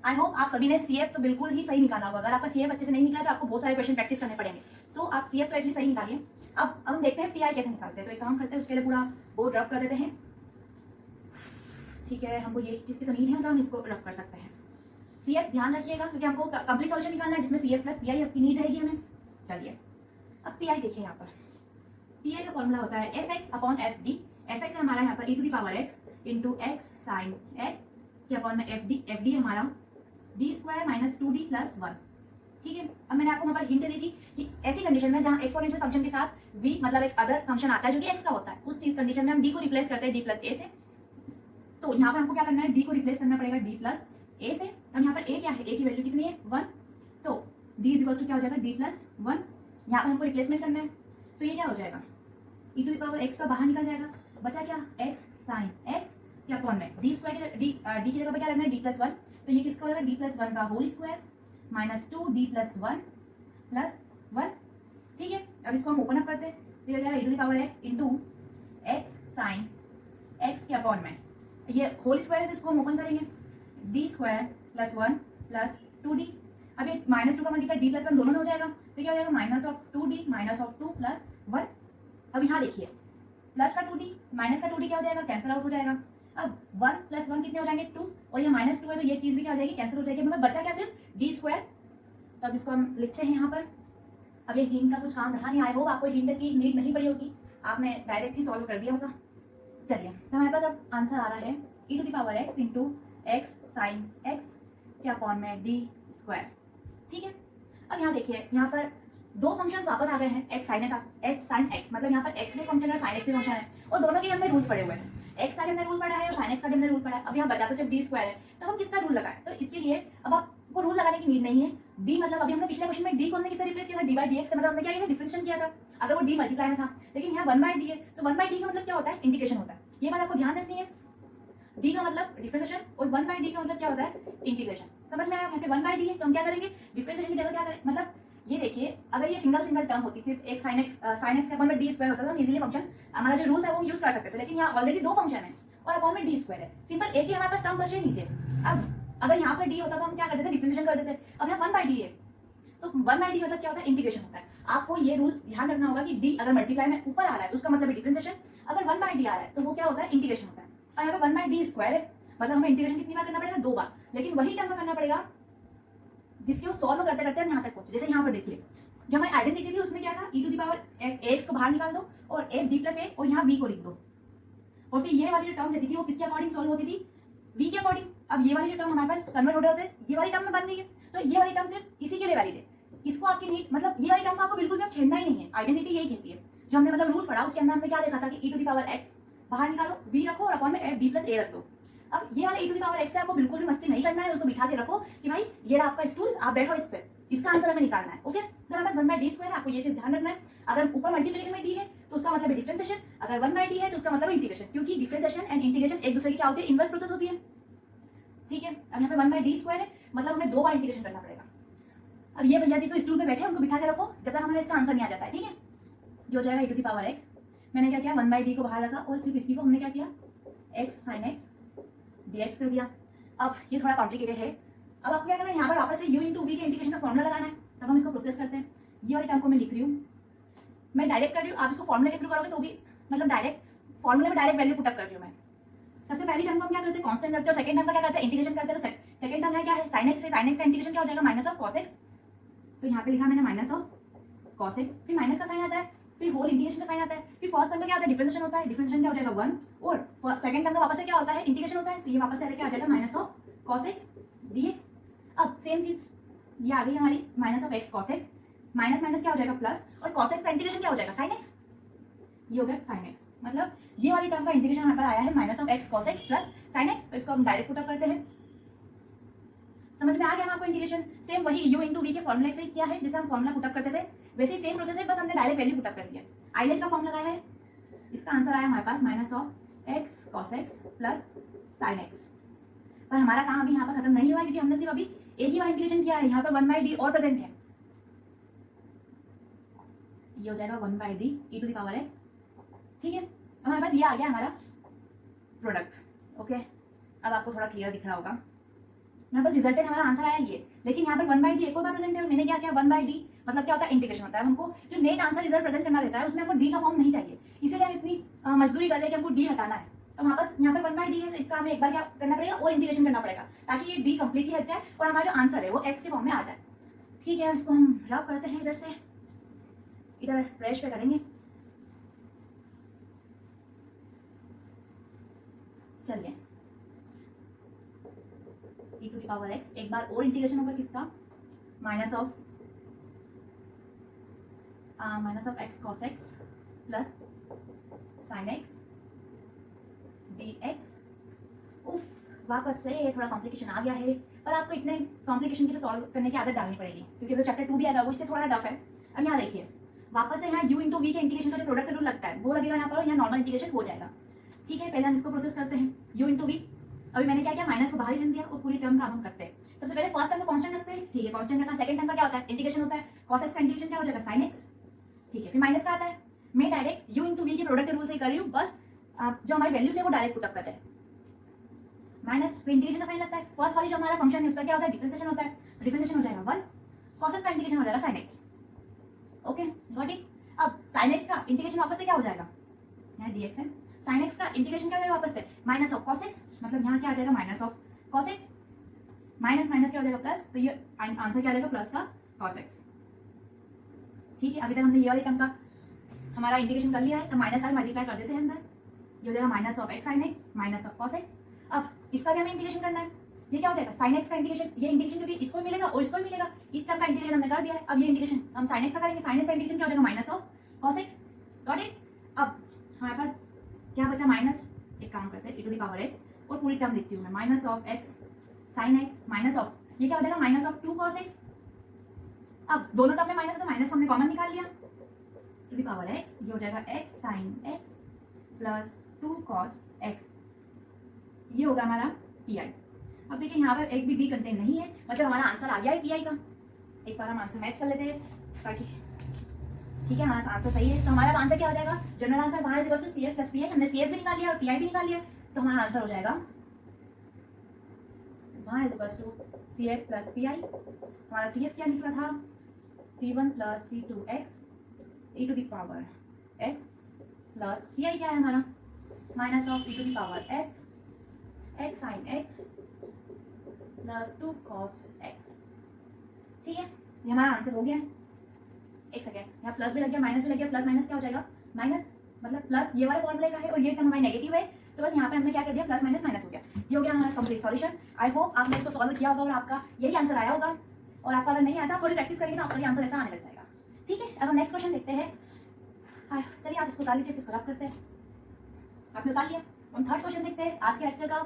Speaker 1: आई होप आप सभी ने CF तो बिल्कुल ही सही निकाला होगा। अगर आपका CF अच्छे से नहीं निकला तो आपको बहुत सारे क्वेश्चन प्रैक्टिस करने पड़ेंगे। सो आप CF तो एटलीस्ट सही निकालिए। अब हम देखते हैं PI कैसे निकालते हैं। तो एक काम करते हैं, उसके लिए पूरा बोर्ड रब कर देते हैं। ठीक है, हमको ये चीज़ की तो नीड है, तो हम इसको रब कर सकते हैं। CF ध्यान रखिएगा क्योंकि हमको कंप्लीट सॉल्यूशन निकालना है जिसमें CF प्लस PI आपकी नीड रहेगी हमें। चलिए अब PI देखिए, यहाँ पर PI का फॉर्मूला होता है fx अपॉन fd। fx है हमारा यहाँ पर e to the power x into x sine x के अपॉन में fd हमारा d² माइनस 2d प्लस 1। ठीक है, अब मैंने आपको वहाँ पर हिंट दी थी कि ऐसी कंडीशन में जहाँ एक्सपोनेंशियल फंक्शन के साथ v मतलब एक अदर फंक्शन आता है जो कि x का होता है, उस चीज कंडीशन में हम d को रिप्लेस करते हैं d प्लस a से। तो यहाँ पर हमको क्या करना है, d को रिप्लेस करना पड़ेगा d प्लस ए से। अब यहाँ पर ए क्या है, ए की वैल्यू कितनी है 1, तो डी इज इक्वल टू क्या हो जाएगा d+1। यहाँ पर हमको रिप्लेसमेंट करना है, तो ये क्या हो जाएगा e⁻x का बाहर निकल जाएगा, बचा क्या x sin x के अपॉन में डी स्क्वायर डी की जगह पर क्या रखना है d+1, तो ये किसका हो जाएगा d+1 का होल स्क्वायर माइनस 2d+1 + 1। ठीक है, अब इसको हम ओपन अप करते हैं, तो ये हो जाएगा e⁻x into x sin x के अपॉन में ये होल स्क्वायर है, तो इसको हम ओपन करेंगे d² + 1 + 2d। अब ये -2 का मल्टीप्लाई d+1 दोनों में हो जाएगा, तो क्या हो जाएगा -2d -2 + 1। अब यहाँ देखिए प्लस का 2d माइनस का 2d क्या हो जाएगा, कैंसिल आउट हो जाएगा। अब 1 + 1 कितने हो जाएंगे 2, और ये -2 है तो ये चीज़ भी क्या हो जाएगी, कैंसिल हो जाएगी। मतलब बचा क्या सिर्फ d²। तो अब इसको हम लिखते हैं यहाँ पर। अब ये हिंट का कुछ काम रहा नहीं, आई होप आपको हिंट की नीड नहीं पड़ी होगी, आपने डायरेक्ट ही सॉल्व कर दिया होगा। चलिए, तो हमारे पास अब आंसर आ रहा है e⁻x into x sin x के अपॉन में d²। ठीक है, अब यहाँ देखिए, यहाँ पर दो फंक्शंस वापस आ गए हैं, x sin x, मतलब यहाँ पर x भी फंक्शन है और sin x भी फंक्शन है, और दोनों के अंदर रूल्स पड़े हुए हैं। x का भी अंदर रूल पड़ा है और sin x का भी अंदर रूल पड़ा है। अब यहाँ बचा तो सिर्फ d² है, तो हम किसका रूल लगाएं, तो इसके लिए अब आपको रूल लगाने की नीड नहीं है। d मतलब अभी हमने पिछले क्वेश्चन में d को हमने किससे रिप्लेस किया था, d/dx से, मतलब हमने क्या किया डिफरेंशिएशन किया था, अगर वो d मल्टीप्लाई में था। लेकिन यहाँ 1/d है, तो 1/d का मतलब क्या होता है, इंटीग्रेशन होता है। ये बात आपको ध्यान रखनी है, d का मतलब डिफरेंशिएशन और 1/d का मतलब क्या होता है, इंटीग्रेशन। समझ में आया, यहाँ पे 1/d है तो हम क्या करेंगे, डिफरेंशिएशन की जगह क्या करें, मतलब ये देखिए, अगर ये सिंगल टर्म होती, सिर्फ एक sin x के अपॉन में d² होता था, हम इजीली फंक्शन हमारा जो रूल था वो यूज कर सकते थे। लेकिन यहाँ ऑलरेडी दो फंक्शन है और अपॉन में d² है, सिंपल एक ही हमारे पास टर्म बचे नीचे। अब अगर यहाँ पर d होता तो हम क्या करते थे, डिफरेंशिएशन कर देते। अब यहाँ 1/d है, तो 1/d मतलब क्या होता है, इंटीग्रेशन होता है। आपको ये रूल ध्यान रखना होगा कि d अगर मल्टीप्लाई में ऊपर आ रहा है तो उसका मतलब है डिफरेंशिएशन, अगर 1/d आ रहा है तो वो क्या होता है, इंटीग्रेशन होता है। और यहाँ पर 1/d² है, मतलब हमें इंटीग्रेशन कितनी बार करना पड़ेगा, 2 बार। लेकिन वही टर्म का करना पड़ेगा जिसकी वो सॉल्व करते करते हम यहाँ तक पहुंचे। जैसे यहाँ पर देखिए, जो हमारी आइडेंटिटी थी उसमें क्या था, e⁻x को बाहर निकाल दो और d+a और यहाँ v को लिख दो, और फिर ये वाली जो टर्म रहती थी वो किसके अकॉर्डिंग सॉल्व होती थी, v के अकॉर्डिंग। अब ये वाली जो टर्म हमारे पास कन्वर्ट हो रहे होते, ये वाली टर्म में बन गई है, तो ये वाली टर्म सिर्फ इसी के लिए वैलिड है। इसको आपकी नीड, मतलब ये वाली टर्म को आपको बिल्कुल भी अब छेड़ना ही नहीं है, आइडेंटिटी यही कहती है। जो हमने मतलब रूल पढ़ा उसके अंदर हमने क्या देखा था कि e⁻x बाहर निकालो, v रखो और अपॉन में d+a रख दो। अब ये वाले e⁻x से आपको बिल्कुल भी मस्ती नहीं करना है, उसको बिठा के रखो कि भाई ये रहा आपका स्टूल, आप बैठो इस पे, इसका आंसर हमें निकालना है। ओके, तो हमारे पास 1/d² है, आपको ये चीज ध्यान रखना है। अगर ऊपर मल्टीप्लिकेशन में d है तो उसका मतलब है डिफरेंशिएशन, अगर 1/d है तो उसका मतलब इंटीग्रेशन, क्योंकि डिफरेंशिएशन एंड इंटीग्रेशन एक दूसरे की क्या होती है, इनवर्स प्रोसेस होती है। ठीक है, अब यहाँ पे 1/d² है, मतलब हमें 2 बार इंटीग्रेशन करना पड़ेगा। अब ये भैया जी तो स्टूल पे बैठे, उनको बिठा के रखो जब तक हमें इसका आंसर नहीं आ जाता है। ठीक है, जो हो जाएगा e⁻x, मैंने क्या किया 1/d को बाहर रखा और सिर्फ इसी को हमने क्या किया, x sin x dx कर दिया। अब ये थोड़ा कॉम्प्लिकेटेड है, अब आपको क्या करना है, यहाँ पर वापस से u × v के इंटीग्रेशन का फॉर्मूला लगाना है। तब हम इसको प्रोसेस करते हैं। ये वाली टर्म को मैं लिख रही हूँ, मैं डायरेक्ट कर रही हूँ, आप इसको फॉर्मूले के थ्रू करोगे तो भी मतलब डायरेक्ट फॉर्मूले में डायरेक्ट वैल्यू पुट अप कर रही हूँ मैं। सबसे पहली टर्म को हम क्या करते हैं, कांस्टेंट रखते हैं, और सेकंड टर्म का क्या करते हैं, इंटीग्रेशन करते हैं। तो सेकंड टर्म है क्या है, sin x से sin x का इंटीग्रेशन क्या हो जाएगा, -cos x। तो यहाँ पे लिखा मैंने -cos x, फिर माइनस का साइन आता है, फिर होल इंटीग्रेशन का साइन आता है, फिर फर्स्ट टर्म का क्या होता है, डिफरेंशिएशन होता है, डिफरेंशिएशन क्या हो जाएगा 1, और सेकंड टर्म का वापस से क्या होता है, इंटीग्रेशन होता है, तो ये वापस से क्या आ जाएगा -cos x dx। अब सेम चीज ये आ गई हमारी -x cos x, minus minus क्या हो जाएगा प्लस, और cos x का इंटीग्रेशन क्या हो जाएगा sin x, ये हो गया sin x। मतलब ये वाली टर्म का इंटीग्रेशन हमारे पास आया है -x cos x plus sin x। तो इसको हम डायरेक्ट पुट अप करते हैं। समझ में आ गया ना आपको इंटीग्रेशन, सेम वही u × v के फॉर्मूला से किया है जिसे हम फॉर्मूला पुट अप करते थे, वैसे ही सेम प्रोसेस है, बस हमने डायरेक्ट वैल्यू पुट अप कर दिया। आइलेट का फॉर्मूला लगाया है, इसका आंसर आया हमारे पास -x cos x plus sin x। पर हमारा काम अभी यहाँ पर खत्म नहीं हुआ, क्योंकि हमने सिर्फ अभी एक ही बार इंटीग्रेशन किया है। यहाँ पर 1/d और प्रेजेंट है, ये हो जाएगा 1/d e⁻x। ठीक है, अब हमारे पास ये आ गया हमारा प्रोडक्ट। ओके, अब आपको थोड़ा क्लियर दिख रहा होगा, यहाँ पर रिजल्टेड हमारा आंसर आया ये, लेकिन यहाँ पर 1/d एक और बार प्रेजेंट है, और मैंने क्या किया 1/d मतलब क्या होता है, इंटीग्रेशन होता है। हमको जो नेट आंसर रिजल्ट प्रेजेंट करना रहता है उसमें हमको d का फॉर्म नहीं चाहिए, इसीलिए हम इतनी मजदूरी कर रहे हैं कि हमको d हटाना है। तो वहाँ पर यहाँ पर 1/d है, तो इसका हमें एक बार क्या करना पड़ेगा, और इंटीग्रेशन करना पड़ेगा, ताकि ये d कंप्लीटली हट जाए और हमारा जो आंसर है वो x के फॉर्म में आ जाए। ठीक है, इसको हम रब करते हैं, इधर से इधर फ्रेश पे करेंगे। चलिए, e⁻x एक बार और इंटीग्रेशन होगा किसका, -x cos x plus sin x dx। उफ, वापस से थोड़ा कॉम्प्लिकेशन आ गया है, पर आपको इतने कॉम्प्लिकेशन की तो सॉल्व करने की आदत डालनी पड़ेगी, क्योंकि जो चैप्टर 2 भी आएगा वो इससे थोड़ा टफ है। अब यहाँ देखिए, वापस से यहाँ u इंटू वी के इंटीग्रेशन का जो प्रोडक्ट रूल लगता है वो लगेगा यहाँ पर, और यहाँ नॉर्मल इंटीग्रेशन हो जाएगा। ठीक है, पहले हम इसको प्रोसेस करते हैं, u इंटू वी। अभी मैंने क्या किया, माइनस को बाहर ही रख दिया और पूरी टर्म का हम करते हैं। सबसे पहले फर्स्ट टर्म को कांस्टेंट रखते हैं, ठीक है, कांस्टेंट रखना। सेकंड टर्म का क्या होता है, इंटीग्रेशन होता है, cos x का इंटीग्रेशन क्या हो जाएगा, sin x। ठीक है, फिर माइनस का आता है, मैं डायरेक्ट u इंटू वी के प्रोडक्ट रूल से ही कर रही हूँ, बस जो हमारी वैल्यूज है वो डायरेक्ट पुटअप कर रहे हैं। माइनस फिर इंटीग्रेशन का साइन लगता है, फर्स्ट वाली जो हमारा फंक्शन है उसका क्या होता है, डिफरेंशिएशन होता है, डिफरेंशिएशन हो जाएगा 1, cos x का इंटीग्रेशन हो जाएगा sin x। Okay, got it. अब sin x का इंटीग्रेशन वापस से क्या हो जाएगा, यहाँ dx है, sin x का इंटीग्रेशन क्या हो जाएगा वापस से, माइनस ऑफ cos x, मतलब यहाँ क्या आ जाएगा, minus of cos x, minus minus क्या हो जाएगा प्लस, तो ये आंसर क्या आ जाएगा, प्लस का cos x। ठीक है, अभी तक हमने ये वाली टर्म का हमारा इंटीग्रेशन कर लिया है, तो माइनस का मल्टीप्लाई कर देते हैं अंदर, ये हो जाएगा minus of x sin x minus of cos x। अब इसका भी हमें इंटीग्रेशन करना है, ये क्या हो जाएगा, sin x का इंटीग्रेशन, ये इंटीग्रेशन जो भी इसको मिलेगा और इसको मिलेगा, इस टर्म का इंटीग्रेशन हमने कर दिया है। अब ये इंटीग्रेशन हम sin x का करेंगे, sin x का इंटीग्रेशन क्या हो जाएगा, minus of cos x। Got it. अब हमारे पास क्या बचा, माइनस, एक काम करते हैं e to the power x और पूरी टर्म लिखती हूँ मैं, minus of x sin x minus of, ये क्या हो जाएगा, माइनस ऑफ 2 cos x। अब दोनों टर्म में माइनस है तो माइनस को हमने कॉमन निकाल लिया, टू द पावर x, ये हो जाएगा x sin x plus 2 cos x, ये होगा हमारा पी आई। अब देखिए यहाँ पर एक भी डी कंटेन नहीं है, मतलब हमारा आंसर आ गया है पी आई का। एक बार हम आंसर मैच कर लेते हैं ताकि, ठीक है, हमारा आंसर सही है। तो हमारा आंसर क्या हो जाएगा, जनरल आंसर बाहर is equal to C F plus P I, हमने सी एफ भी निकाल लिया और पी आई भी निकाल लिया, तो हमारा आंसर हो जाएगा बाहर is equal to C F plus P I. हमारा सी एफ क्या निकला था, C1 plus C2 x e to the power x plus P I क्या है हमारा, minus of e to the power x x sin x plus 2 cos x। ठीक है, ये हमारा आंसर हो गया है। एक सेकेंड, यहाँ प्लस भी लग गया, माइनस भी लग गया, प्लस माइनस क्या हो जाएगा, माइनस, मतलब प्लस ये वाला फॉर्मूला का है और ये टर्म हमारी नेगेटिव है, तो बस यहाँ पे हमने क्या कर दिया, प्लस माइनस माइनस हो गया। ये हो गया हमारा कंप्लीट सॉल्यूशन। आई होप आपने इसको सॉल्व किया होगा और आपका यही आंसर आया होगा, और आपका अगर नहीं आता थोड़ी प्रैक्टिस करेंगे तो आपका भी आंसर ऐसा आने लग जाएगा। ठीक है, अब हम नेक्स्ट क्वेश्चन देखते हैं। चलिए आप इसको उतार लीजिए, इसको रब करते हैं, आपने उतार लिया। हम थर्ड क्वेश्चन देखते हैं आज के लेक्चर का।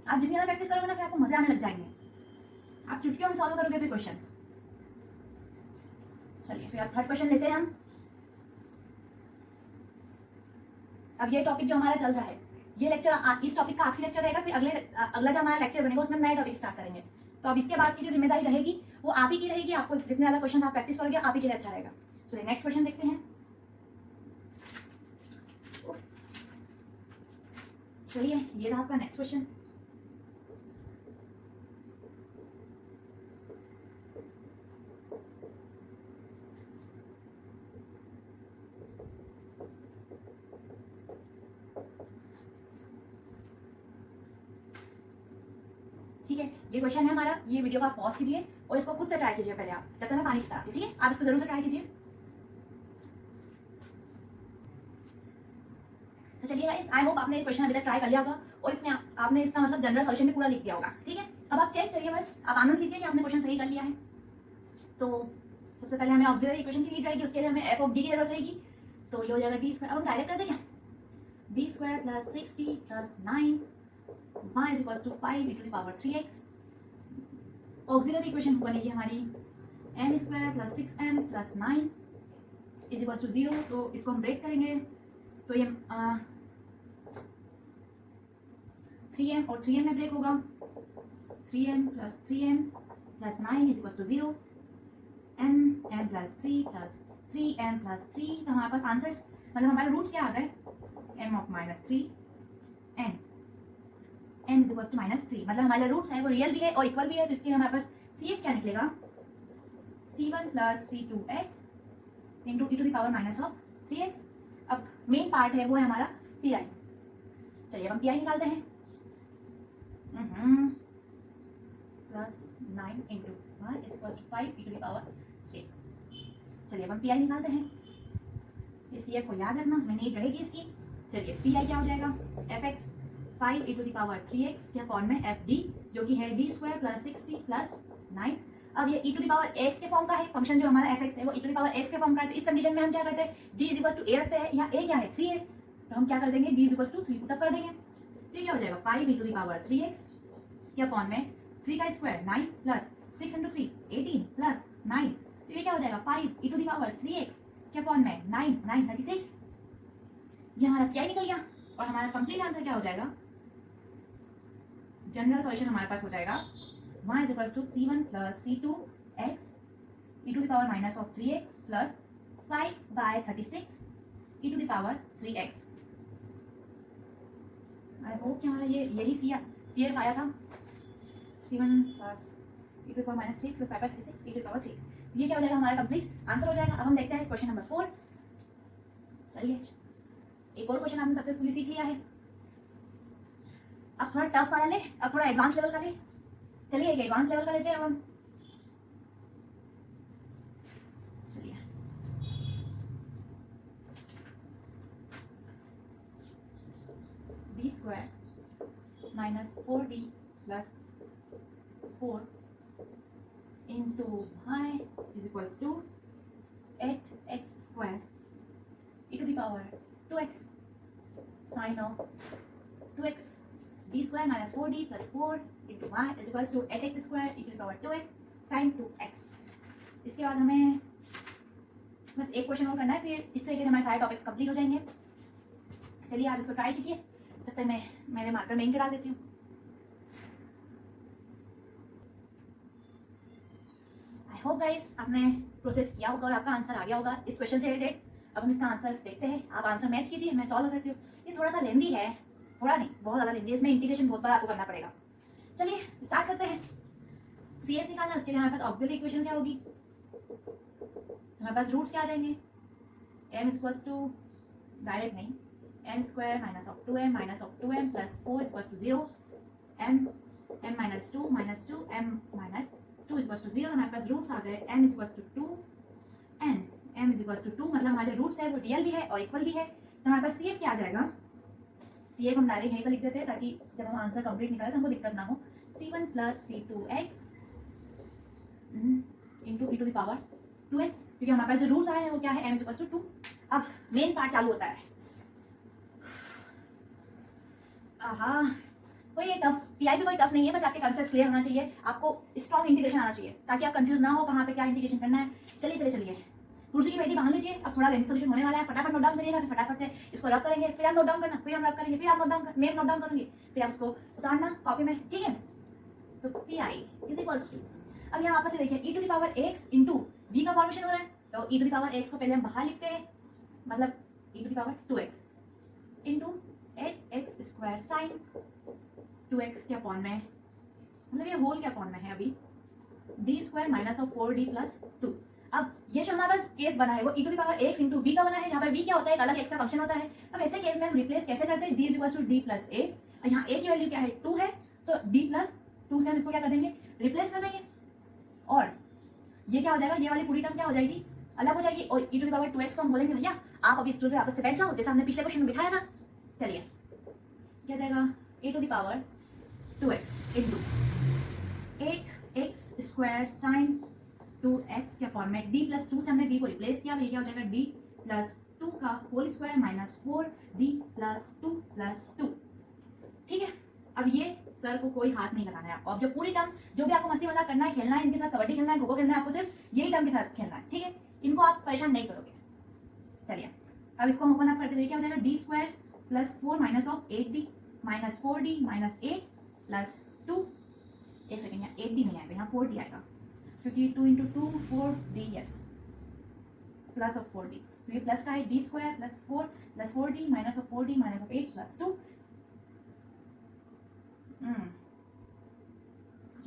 Speaker 1: आप जितनी ज़्यादा प्रैक्टिस करोगे ना फिर आपको मजे आने लग जाएंगे, आप चुटकियों में सॉल्व करोगे फिर क्वेश्चंस। चलिए फिर आप थर्ड क्वेश्चन लेते हैं हम। अब ये टॉपिक जो हमारा चल रहा है, ये लेक्चर इस टॉपिक का आखिरी लेक्चर रहेगा, फिर अगला जो हमारा लेक्चर बनेगा उसमें नए टॉपिक स्टार्ट करेंगे। तो अब इसके बाद की जो जिम्मेदारी रहेगी वो आप ही की रहेगी, आपको जितने ज़्यादा क्वेश्चन आप प्रैक्टिस करोगे आप ही के लिए अच्छा रहेगा। चलिए नेक्स्ट क्वेश्चन देखते हैं। चलिए ये रहा आपका नेक्स्ट क्वेश्चन। ठीक है, ये क्वेश्चन है हमारा, ये वीडियो को आप पॉज कीजिए और इसको खुद से ट्राई कीजिए पहले आप, जब तक मैं पानी पिलाती हूँ। ठीक है, आप इसको जरूर से ट्राई कीजिए। तो चलिए गाइस, आई होप आपने ये क्वेश्चन अभी तक ट्राई कर लिया होगा और इसमें आपने इसका मतलब जनरल सॉल्यूशन भी पूरा लिख दिया होगा। ठीक है, अब आप चेक करिए, बस आप आनंद लीजिए कि आपने क्वेश्चन सही कर लिया है। तो सबसे पहले हमें ऑक्सिलरी इक्वेशन की नीड रहेगी, उसके लिए हमें एफ ऑफ डी की जरूरत रहेगी। तो ये हो जाएगा डी स्क्वायर। अब हम डायरेक्ट कर दें क्या, D square plus 60 plus 9 y is equal to 5 e to the power 3x। Auxiliary equation बनेगी हमारी m square plus 6m plus 9 is equal to 0। तो इसको हम ब्रेक करेंगे, तो ये 3m और 3m में ब्रेक होगा, 3m plus 3m plus 9 is equal to 0, m plus 3 plus 3m plus 3। तो हमारे पास आंसर्स मतलब हमारे रूट्स क्या आ गए, m of -3 and m is equal to -3, मतलब हमारे रूट्स है वो रियल भी है और इक्वल भी है, तो इसके लिए हमारे पास CF क्या निकलेगा, C1 plus C2x into e to the power minus of 3x। अब मेन पार्ट है वो है हमारा PI। चलिए हम PI निकालते हैं, plus 9 into 1 is equal to 5 e to the power 3x। चलिए हम PI निकालते हैं, ये CF को याद रखना, हमें नीड रहेगी इसकी। चलिए PI क्या हो जाएगा, fx 5 e to the power 3x क्या फॉर्म में fd, जो कि है d स्क्वायर प्लस 60 प्लस 9। अब ये e to the power x के फॉर्म का है, फंक्शन जो हमारा fx है वो e to the power x के फॉर्म का है। तो इस कंडीशन में हम क्या करते हैं, d is equal to a रखते हैं, यहाँ a क्या है 3 है, तो हम क्या कर देंगे d is equal to 3 put up कर देंगे। तो ये क्या हो जाएगा 5 इंटू द पावर 3x के अपॉन में 3 का स्क्वायर 9 प्लस 6 इंटू 3 18 प्लस 9, तो ये क्या हो जाएगा 5 इंटू द पावर 3x के अपॉन में 9 9 36। ये हमारा क्या निकल गया और हमारा कंप्लीट आंसर क्या हो जाएगा, जनरल सॉल्यूशन हमारे पास हो जाएगा y is equals to c1 plus c2x e to the power minus of 3x plus 5/36 e to the power 3x। I hope कि हमारा यही CF आया था, c1 plus e to the power minus 3x plus 5/36 e to the power 3x। ये क्या हो जाएगा हमारा कंप्लीट आंसर हो जाएगा। अब हम देखते हैं क्वेश्चन नंबर 4। चलिए एक और क्वेश्चन आपने सक्सेसफुली सीख लिया है। अब थोड़ा टफ वाला ले, अब थोड़ा एडवांस लेवल का ले। चलिए एक एडवांस लेवल का लेते हैं अब हम। चलिए d square minus 4d plus 4 into y is equals to 8x square e to the power 2x sine of 2x d square minus 4d plus 4 into y is equals to 8x square e to the power 2x sine 2x। इसके बाद हमें बस एक question और करना है, फिर इससे रिलेटेड हमारे सारे टॉपिक्स कंप्लीट हो जाएंगे। चलिए आप इसको ट्राई कीजिए, जब तक मैं मेरे मार्कर में इंक डाल देती हूँ। आई होप गाइस आपने प्रोसेस किया होगा और आपका आंसर आ गया होगा इस क्वेश्चन से रिलेटेड। अब हम इसका आंसर देखते हैं, आप आंसर मैच कीजिए, मैं सॉल्व करती हूँ। ये थोड़ा सा लेंदी है, थोड़ा नहीं बहुत ज़्यादा लेंदी है, इसमें इंटीग्रेशन बहुत बार आपको करना पड़ेगा। चलिए स्टार्ट करते हैं। CF निकालना, उसके लिए हमारे पास ऑक्सिलरी इक्वेशन क्या होगी, हमारे पास रूट्स क्या आ जाएंगे, m इक्वल्स टू डायरेक्ट नहीं m square minus of 2m minus of 2m plus 4 equals to 0 m minus 2 m minus 2 equals to 0। हमारे पास रूट्स आ गए m equals to 2 and m equals to 2, मतलब हमारे रूट्स है वो रियल भी है और इक्वल भी है। तो हमारे पास CF क्या आ जाएगा, CF हम डायरेक्ट यहीं पर लिख देते हैं ताकि जब हम आंसर कंप्लीट निकालें तो हमको दिक्कत ना हो। c1 plus c2x into e to the power 2x, क्योंकि हमारे पास जो रूट्स आए हैं वो क्या है m इक्वल्स टू 2। अब मेन पार्ट चालू होता है। कोई ये टफ PIP कोई टफ नहीं है, बस आपके कंसेप्ट क्लियर होना चाहिए, आपको स्ट्रॉन्ग इंटीग्रेशन आना चाहिए ताकि आप कंफ्यूज ना हो कहाँ पे क्या इंटीग्रेशन करना है। चलिए चलिए चलिए कुर्सी की पेटी बांध लीजिए, अब थोड़ा लेंथ सोल्यूशन होने वाला है, फटाफट नोट डाउन करिएगा, फिर फटाफट से इसको रब करेंगे, फिर आप नोट डाउन करना, फिर हम रब करेंगे, फिर आप नोट डाउन करेंगे, फिर आप उसको उतारना कॉपी में, ठीक है। तो PI इज इक्वल्स टू, अब यहाँ वापस से देखिए e to the power x into v का फॉर्मेशन हो रहा है, तो e to the power x को पहले हम बाहर लिखते हैं, मतलब e to the power 2x into 8x square sine 2x के अपॉन में, मतलब ये होल के अपॉन में है अभी, d square minus of 4d plus 2। अब ये जो हमारे पास केस बना है वो e to the power x into v का बना है, यहाँ पर v क्या होता है, एक अलग x का फंक्शन होता है। अब ऐसे केस में हम रिप्लेस कैसे करते हैं, d is equal to d plus a, और यहाँ a की वैल्यू क्या है 2 है, तो d प्लस 2 से हम इसको क्या कर देंगे, रिप्लेस कर देंगे, और ये क्या हो जाएगा, ये वाली पूरी टर्म क्या हो जाएगी, अलग हो जाएगी, और e to the power 2x को हम बोलेंगे भैया आप अभी स्टूल पे वापस से बैठ जाओ, जैसे हमने पिछले क्वेश्चन में बिठाया था। चलिए क्या जाएगा, e to the power 2x into 8x square sine 2x के अपॉन में d प्लस 2 से हमने d को रिप्लेस किया, तो ये क्या हो जाएगा d प्लस 2 का whole square minus 4d plus 2 plus 2, ठीक है। अब ये सर को कोई हाथ नहीं लगाना है आपको, अब जो पूरी टर्म जो भी आपको मस्ती मजाक करना है, खेलना है इनके साथ, कबड्डी खेलना है, खो खो खेलना है, आपको सिर्फ यही टर्म के साथ खेलना है, ठीक है, इनको आप परेशान नहीं करोगे। चलिए अब इसको हम ओपन अप करते हैं, क्या हो जाएगा d square plus 4 minus of 8d minus 4d minus 8 plus 2, एक सेकेंड यहाँ 8d नहीं आएगा, यहाँ 4d आएगा, क्योंकि 2 into 2 4d, yes plus of 4d, तो ये प्लस का है d square plus 4 plus 4d minus of 4d minus of 8 plus 2।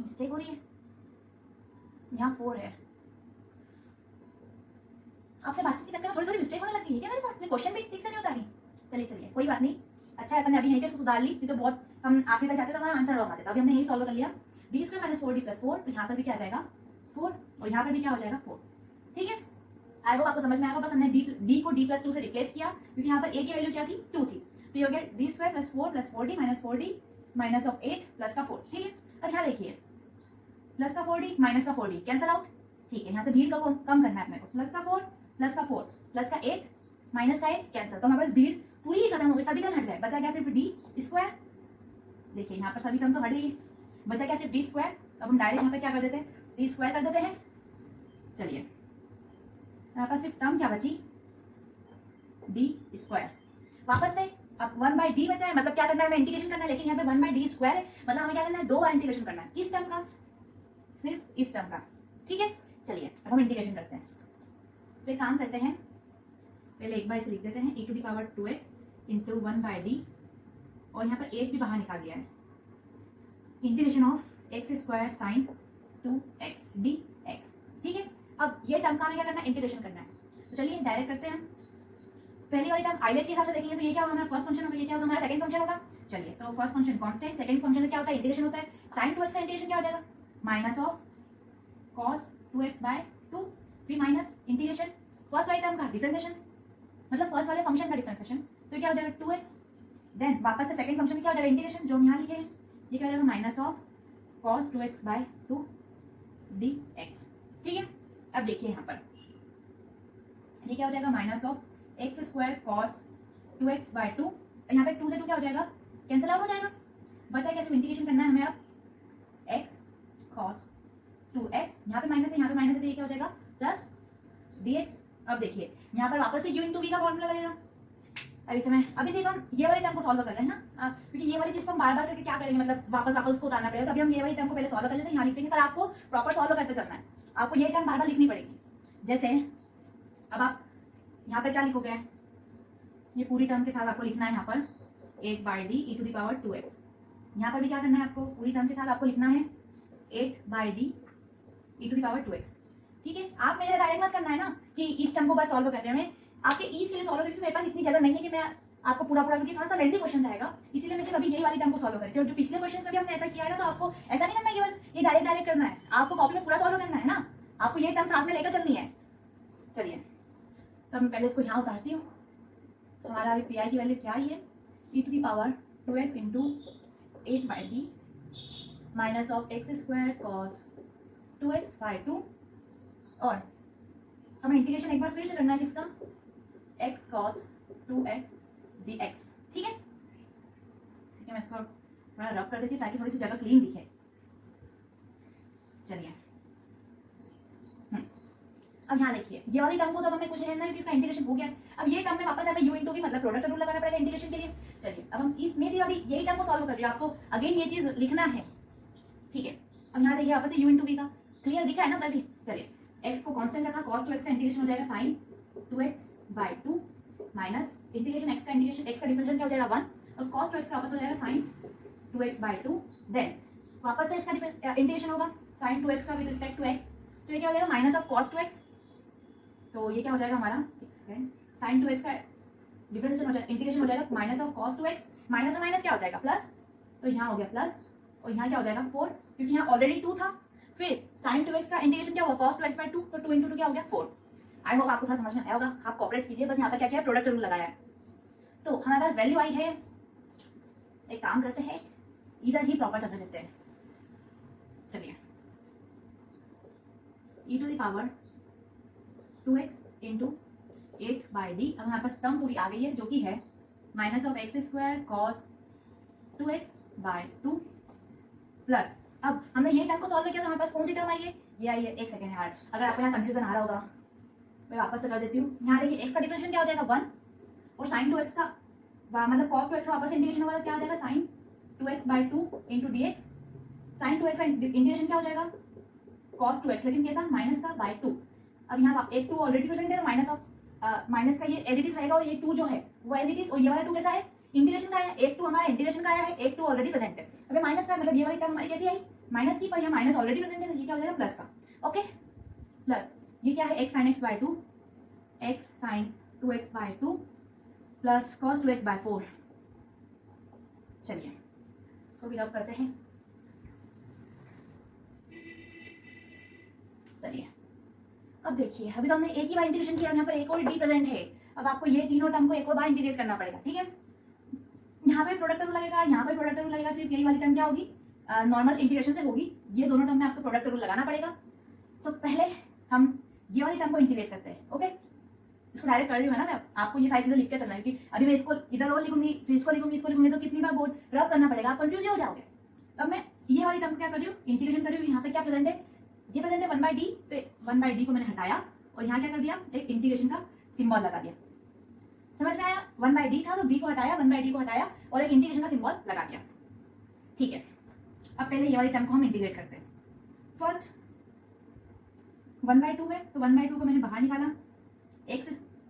Speaker 1: Mistake हो रही है, यहाँ 4 है, आपसे बातचीत करते में थोड़ी थोड़ी मिस्टेक होने लगती है क्या मेरे साथ में, क्वेश्चन भी ठीक से नहीं होता है। चलिए चलिए कोई बात नहीं, अच्छा है अपन ने अभी यहीं पे सुधार ली, तो बहुत हम आखिर तक जाते तो हमारा आंसर रॉन्ग आता था, अभी हमने यही सॉल्व कर लिया, d square minus 4d plus 4, तो यहाँ पर भी क्या आ जाएगा 4, और यहाँ पर भी क्या हो जाएगा 4, ठीक है। आई होप आपको समझ में आएगा, बस हमने d को d प्लस 2 से रिप्लेस किया, क्योंकि यहाँ पर a की वैल्यू क्या थी 2 थी, तो ये हो गया d square plus 4 plus 4d minus 4d minus of 8 plus का 4, ठीक है। अब यहाँ देखिए प्लस का 4d माइनस का 4d कैंसल आउट, ठीक है, यहाँ से भीड़ को कम करना है अपने को, प्लस का 4 प्लस का 4 प्लस का 8 माइनस का 8 कैंसल, तो हमारे पास भीड़ पूरी ही खत्म हो गई, सभी का हट जाए, बचा क्या सिर्फ d स्क्वायर देखिए यहाँ पर सभी टर्म तो हट गई, बचा क्या सिर्फ डी स्क्वायर। अब हम डायरेक्ट यहाँ पे क्या कर देते हैं, डी स्क्वायर कर देते हैं। चलिए यहाँ पर सिर्फ टर्म क्या बची, डी स्क्वायर। वापस से अब 1/d बचा है, मतलब क्या करना है, हमें इंटीग्रेशन करना है, लेकिन यहाँ पे 1/d स्क्वायर है, मतलब हमें क्या करना है, 2 बार इंटीग्रेशन करना है। किस टर्म का, सिर्फ इस टर्म का। ठीक है, चलिए अब हम इंटीग्रेशन करते हैं। तो एक काम करते हैं, पहले एक बार इसे लिख देते हैं, e⁻² इंटू 1/d, और यहाँ पर 8 भी बाहर निकाल दिया है। Integration of x² sine 2x dx। ठीक है, अब ये टर्म का हमें क्या करना है, इंटीग्रेशन करना है। तो चलिए डायरेक्ट करते हैं। पहली वाली टर्म आइलेट के हिसाब से देखेंगे तो ये क्या होगा, हमारा फर्स्ट फंक्शन होगा, ये क्या होगा, हमारा सेकंड फंक्शन होगा। चलिए तो first function constant, second function क्या होता है, इंटीग्रेशन होता है। sin 2x का इंटीग्रेशन क्या हो जाएगा, माइनस ऑफ cos 2x/2, फिर माइनस इंटीग्रेशन फर्स्ट वाली टर्म का डिफरेंशिएशन, मतलब फर्स्ट वाले फंक्शन का डिफरेंशिएशन, तो क्या हो जाएगा 2x। देन वापस से सेकंड फंक्शन क्या हो जाएगा, इंटीग्रेशन, जो हम यहाँ लिखे हैं, ये क्या हो जाएगा, minus of cos 2x/2 dx। ठीक है, अब देखिए यहाँ पर ये क्या हो जाएगा, minus of x² cos 2x/2, यहाँ पे 2 से 2 क्या हो जाएगा, कैंसिल आउट हो जाएगा। बचा क्या, सिर्फ इंटीग्रेशन करना है हमें अब, x cos 2x, यहाँ पे माइनस है, यहाँ पे माइनस है, तो ये क्या हो जाएगा प्लस dx। अब देखिए यहाँ पर वापस से u × v का फॉर्मूला लगेगा। अब इसे मैं अभी सिर्फ हम ये वाली टर्म को सॉल्व कर रहे हैं ना, क्योंकि ये वाली चीज को हम बार बार करके क्या करेंगे, मतलब वापस उसको उतारना पड़ेगा। तभी हम ये वाली टर्म को पहले सॉल्व कर लेते हैं, यहाँ लिख देंगे, पर आपको प्रॉपर सॉल्व करते चलना है, आपको ये टर्म बार बार लिखनी पड़ेगी। जैसे अब आप यहाँ पर क्या लिखोगे, ये पूरी टर्म के साथ आपको लिखना है यहाँ पर 8/d e⁻²x। यहाँ पर भी क्या करना है आपको, पूरी टर्म के साथ आपको लिखना है 8/d e⁻²x। ठीक है, आप मेरे डायरेक्ट मत करना है ना कि इस टर्म को बस सॉल्व कर रहे हैं, आपके ई के लिए सॉल्व करके मेरे पास इतनी जगह नहीं है कि मैं आपको पूरा क्योंकि थोड़ा सा लेंथी क्वेश्चन आएगा, इसीलिए मैं सिर्फ अभी यही वाली टर्म को सॉल्व करती हूँ। और जो पिछले क्वेश्चन में भी हमने ऐसा किया है ना, तो आपको ऐसा नहीं करना है कि बस ये डायरेक्ट करना है, आपको कॉपी में पूरा सॉल्व करना है ना, आपको ये टर्म साथ में लेकर चलनी है। चलिए तो मैं पहले इसको यहाँ उतारती हूँ। हमारा अभी पी आई की वैल्यू क्या है, e⁻² into 8/d minus of x² cos 2x/2, और हमें इंटीग्रेशन एक बार फिर से करना है किसका, x cos 2x dx। ठीक है, मैं इसको थोड़ा रब कर देती हूँ ताकि थोड़ी सी जगह क्लीन दिखे। चलिए अब यहाँ देखिए, ये वाली टर्म को तो हमें कुछ नहीं है, इसका इंटीग्रेशन हो गया। अब ये टर्म में वापस हमें u × v मतलब प्रोडक्ट रूल लगाना पड़ेगा इंटीग्रेशन के लिए। चलिए अब हम इसमें से अभी यही टर्म को सॉल्व कर रहे हैं, आपको अगेन ये चीज लिखना है। ठीक है, अब यहाँ देखिए वापस से u × v का क्लियर दिखा है ना तभी। चलिए x को कांस्टेंट रखा, cos 2x का इंटीग्रेशन हो जाएगा sin 2x/2 minus integration x का इंटीग्रेशन, x का डिफरेंशियल क्या हो जाएगा 1, और cos 2x का वापस हो जाएगा sin 2x/2। देन वापस से इसका इंटीग्रेशन होगा sin 2x का विद रिस्पेक्ट टू x, तो ये क्या हो जाएगा माइनस ऑफ cos 2x, तो ये क्या हो जाएगा हमारा sin 2x का डिफरेंशियल हो जाएगा, इंटीग्रेशन हो जाएगा minus of cos 2x, minus और माइनस क्या हो जाएगा प्लस, तो यहाँ हो गया प्लस, और यहाँ क्या हो जाएगा 4, क्योंकि यहाँ ऑलरेडी 2 था। फिर sin 2x का इंटीग्रेशन क्या होगा cos 2x/2, तो 2 × 2 क्या हो गया 4। आई होप आपको थोड़ा समझ में आया होगा, आप कॉपरेट कीजिए। बस यहाँ पर क्या किया, प्रोडक्ट रूल लगाया है, तो हमारे पास वैल्यू आई है। एक काम करते हैं, इधर ही प्रॉपर चलने देते हैं। चलिए e⁻² इंटू 8/d, अब हमारे पास टर्म पूरी आ गई है, जो कि है minus of x² cos 2x/2 plus, अब हमने ये टर्म को सॉल्व किया तो हमारे पास कौन सी टर्म आई है, ये आई है। एक सेकंड यार, अगर आपको यहाँ कंफ्यूजन आ रहा होगा मैं वापस से कर देती हूँ। यहाँ देखिए x का डिफरेंशियल क्या हो जाएगा 1, और sin 2x का मतलब cos 2x का वापस इंटीग्रेशन होगा, तो क्या हो जाएगा sin 2x/2 into dx। sin 2x का इंटीग्रेशन क्या हो जाएगा cos 2x, लेकिन कैसा माइनस का बाय 2। अब यहाँ एक 2 ऑलरेडी प्रेजेंट है, माइनस ऑफ माइनस का ये एज इट इज रहेगा, और ये 2 जो है वो एज इट इज, और ये वाला 2 कैसा है इंटीग्रेशन का है, एक 2 हमारा इंटीग्रेशन का आया है, एक 2 ऑलरेडी प्रेजेंट है। अबे माइनस का मतलब ये वाली टर्म हमारी कैसी आई माइनस की, पर यहाँ माइनस ऑलरेडी प्रेजेंट है, तो ये क्या हो जाएगा प्लस का। ओके, प्लस ये क्या है x sin x/2, x sin 2x/2 plus cos 2x/4। चलिए इसको भी रब करते हैं। चलिए अब देखिए, अभी तो हमने एक ही बार इंटीग्रेशन किया, यहाँ पर एक और डी प्रेजेंट है। अब आपको ये तीनों टर्म को एक और बार इंटीग्रेट करना पड़ेगा। ठीक है, यहाँ पे प्रोडक्ट रूल लगेगा, यहाँ पे प्रोडक्ट रूल लगेगा, सिर्फ यही वाली टर्म क्या होगी नॉर्मल इंटीग्रेशन से होगी। ये दोनों टर्म में आपको प्रोडक्ट रूल लगाना पड़ेगा। तो पहले हम ये वाली टर्म को इंटीग्रेट करते हैं। ओके, इसको डायरेक्ट कर रही हूँ ना मैं, आपको ये सारी चीजें लिख के चलना है, क्योंकि अभी मैं इसको इधर और लिखूंगी, फिर इसको लिखूंगी तो कितनी बार बोर्ड रब करना पड़ेगा, आप कंफ्यूज हो जाओगे। अब मैं ये वाली टर्म क्या कर रही हूँ, इंटीग्रेशन कर रही हूँ। यहाँ पे क्या प्रेजेंट है, ये प्रेजेंट है 1/d, तो 1/d को मैंने हटाया और यहाँ क्या कर दिया, एक इंटीग्रेशन का सिंबल लगा दिया। समझ में आया, 1/d था तो d को हटाया, 1/d को हटाया और एक इंटीग्रेशन का सिंबल लगा दिया। ठीक है, अब पहले ये वाली टर्म को हम इंटीग्रेट करते हैं। फर्स्ट 1/2 है, तो 1/2 को मैंने बाहर निकाला, एक्स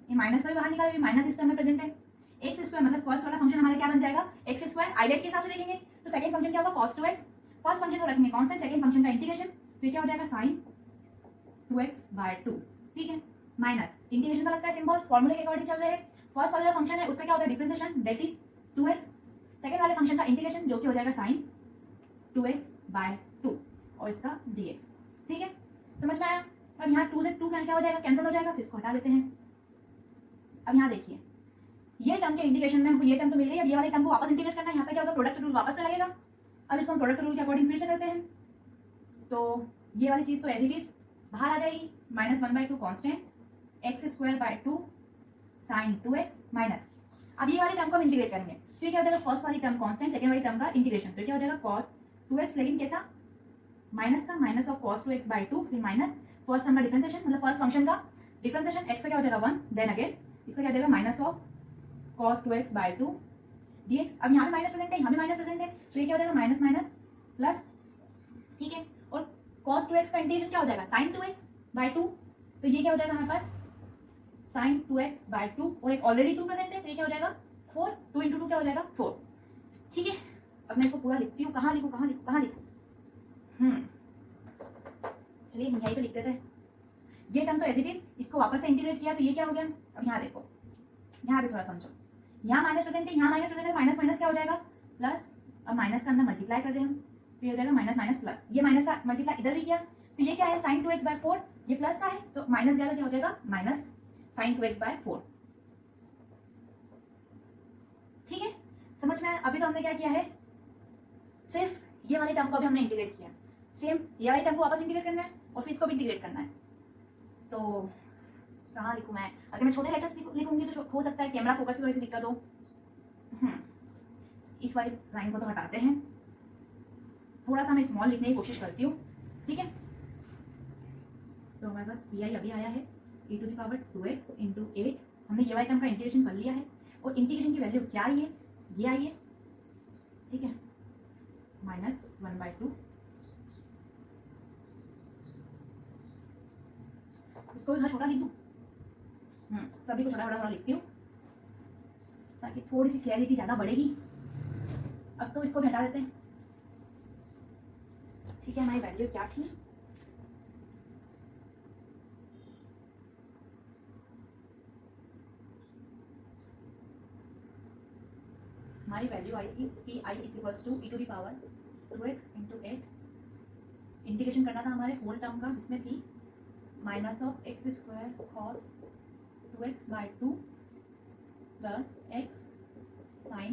Speaker 1: ये माइनस को भी बाहर निकाला, माइनस इस टर्म में प्रेजेंट है। एक्स स्क्वायर मतलब फर्स्ट वाला फंक्शन हमारा क्या बन जाएगा, एक्स स्क्वायर। आइलेट के हिसाब से देखेंगे तो सेकंड फंक्शन क्या होगा, cos 2x। फर्स्ट फंक्शन को रखेंगे कांस्टेंट, सेकंड फंक्शन का इंटीग्रेशन, तो ये क्या हो जाएगा sin 2x/2। ठीक है, माइनस इंटीग्रेशन का लगता है सिंबल, फॉर्मूले के अकॉर्डिंग चल रहे हैं। फर्स्ट वाला फंक्शन है उसका क्या होता है, differentiation, that is 2x। Second वाले फंक्शन का इंटीग्रेशन जो कि हो जाएगा sin 2x/2 और इसका dx। ठीक है, समझ में आया। अब यहाँ 2 से 2 क्या हो जाएगा, कैंसिल हो जाएगा, तो इसको हटा देते हैं। अब यहाँ देखिए, ये टर्म के इंटीग्रेशन में हमको ये टर्म तो मिल गई, अब ये वाली टर्म को वापस इंटीग्रेट करना है। यहाँ पे क्या होगा, प्रोडक्ट रूल वापस से लगेगा। अब इसको हम प्रोडक्ट रूल के अकॉर्डिंग फिर से करते हैं, तो ये वाली चीज तो एज इट इज बाहर आ जाएगी, -1/2 constant x²/2 sin 2x minus. अब ये वाली टर्म को हम इंटीग्रेट करेंगे, तो ये क्या हो जाएगा, फर्स्ट वाली टर्म कांस्टेंट, सेकंड वाली टर्म का इंटीग्रेशन, तो क्या हो जाएगा cos 2x, लेकिन कैसा, माइनस का, माइनस ऑफ cos 2x/2, फिर माइनस फर्स्ट टर्म का डिफरेंशिएशन, मतलब फर्स्ट फंक्शन का डिफरेंशिएशन, x का क्या हो जाएगा 1, देन अगेन इसका क्या हो जाएगा minus of cos 2x/2 dx। अब यहाँ पे माइनस प्रेजेंट है, यहाँ भी माइनस प्रेजेंट है, तो ये क्या हो जाएगा माइनस माइनस प्लस। ठीक है, और cos 2x का इंटीग्रेशन क्या हो जाएगा sin 2x/2, तो ये क्या हो जाएगा हमारे पास sin 2x/2 और एक ऑलरेडी 2 प्रेजेंट है, तो ये क्या हो जाएगा 4, 2 × 2 क्या हो जाएगा 4। ठीक है, अब मैं इसको पूरा लिखती हूँ, कहाँ लिखूँ चलिए यहीं पे लिख देते हैं। ये टर्म तो एज इट इज, इसको वापस से इंटीग्रेट किया तो ये क्या हो गया। अब यहाँ देखो, यहाँ पे थोड़ा समझो, यहाँ माइनस प्रेजेंट है, यहाँ माइनस प्रेजेंट है, माइनस माइनस क्या हो जाएगा प्लस। अब माइनस का अंदर मल्टीप्लाई कर रहे हैं हम, तो ये हो जाएगा माइनस माइनस प्लस। ये माइनस का मल्टीप्लाई इधर भी किया, तो ये क्या है sin 2x/4, ये प्लस का है, तो माइनस गया तो क्या हो जाएगा माइनस sin 2x/4। ठीक है, समझ में आया। अभी तो हमने क्या किया है, सिर्फ ये वाले टर्म को भी हमने इंटीग्रेट किया, सेम ये वाले टर्म को वापस इंटीग्रेट करना है और फिर इसको भी इंटीग्रेट करना है। तो कहाँ लिखूँ मैं, अगर मैं छोटे लेटर्स लिखूंगी तो हो सकता है कैमरा फोकस की थोड़ी सी दिक्कत हो। इस वाली लाइन को तो हटाते हैं, थोड़ा सा मैं स्मॉल लिखने की कोशिश करती हूँ। ठीक है, तो हमारे पास pi अभी आया है e⁻2x × 8। हमने ये वाले टर्म का इंटीग्रेशन कर लिया है और इंटीग्रेशन की वैल्यू क्या आई है, ये आई है। ठीक है, -1/2, इसको थोड़ा छोटा लिख दूँ, सभी को छोटा लिखती हूँ ताकि थोड़ी सी क्लैरिटी ज़्यादा बढ़ेगी। अब तो इसको भी हटा देते हैं। ठीक है, हमारी वैल्यू क्या थी, हमारी वैल्यू आई थी pi = e⁻2x × 8। इंटीग्रेशन करना था हमारे होल टर्म का, जिसमें थी -x² cos 2x/2 plus x sin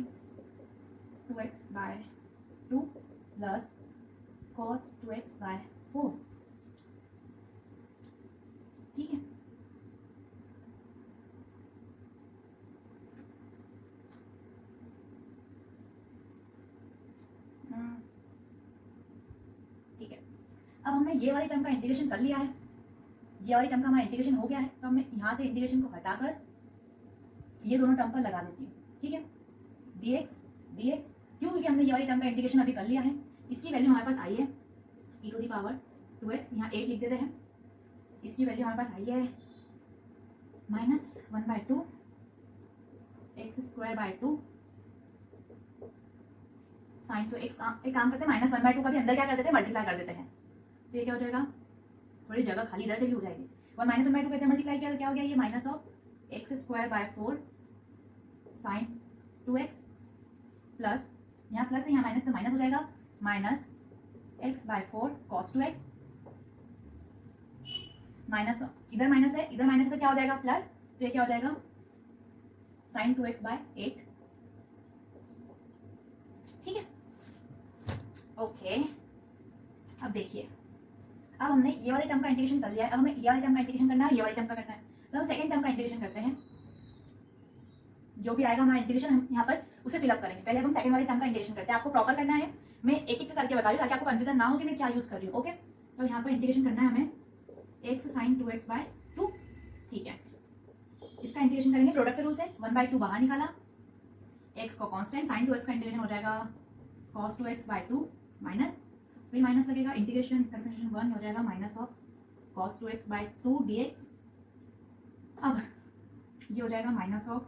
Speaker 1: 2x/2 plus cos 2x/4। ठीक है, ठीक है। अब हमने ये वाली टर्म का इंटीग्रेशन कर लिया है, ये वाली टर्म का हमारा इंटीग्रेशन हो गया है, तो मैं यहाँ से इंटीग्रेशन को हटाकर ये दोनों टर्म पर लगा देती हूँ। ठीक है, dx क्यों, क्योंकि हमने ये वाली टर्म का इंटीग्रेशन अभी कर लिया है। इसकी वैल्यू हमारे पास आई है e⁻2x, यहाँ 8 लिख देते हैं। इसकी वैल्यू हमारे पास आई है -1/2 x² sin 2x। एक काम करते हैं, -1/2 का भी अंदर क्या कर देते हैं, मल्टीप्लाई कर देते हैं, तो ये क्या हो जाएगा, थोड़ी जगह खाली इधर से भी हो जाएगी। और -1/2 कहते हैं मल्टीप्लाई किया तो क्या हो गया, ये -(x²/4 sin 2x प्लस, यहाँ प्लस है यहाँ माइनस, तो माइनस हो जाएगा -(x/4 cos 2x माइनस, इधर माइनस है इधर माइनस, तो क्या हो जाएगा प्लस, तो ये क्या हो जाएगा sin 2x/8। ठीक है, ओके। अब देखिए, अब हमने ये वाले टर्म का इंटीग्रेशन कर लिया है, अब हमें ये वाले टर्म का इंटीग्रेशन करना है, ये वाले टर्म का करना है। तो हम सेकंड टर्म का इंटीग्रेशन करते हैं, जो भी आएगा हमारा इंटीग्रेशन हम यहाँ पर उसे फिलअप करेंगे। पहले हम सेकंड वाले टर्म का इंटीग्रेशन करते हैं, आपको प्रॉपर करना है, मैं एक एक करके बता रही हूँ ताकि आपको कंफ्यूजन ना हो कि मैं क्या यूज कर रही हूँ। ओके, तो यहाँ पर इंटीग्रेशन करना है हमें x sin 2x/2, ठीक है। इसका इंटीग्रेशन करेंगे प्रोडक्ट के रूल से, 1/2 बाहर निकाला, x को कांस्टेंट, sin 2x का इंटीग्रेशन हो जाएगा cos 2x/2 माइनस, फिर माइनस लगेगा, इंटीग्रेशन 1 हो जाएगा minus of cos 2x/2 dx। अब ये हो जाएगा minus of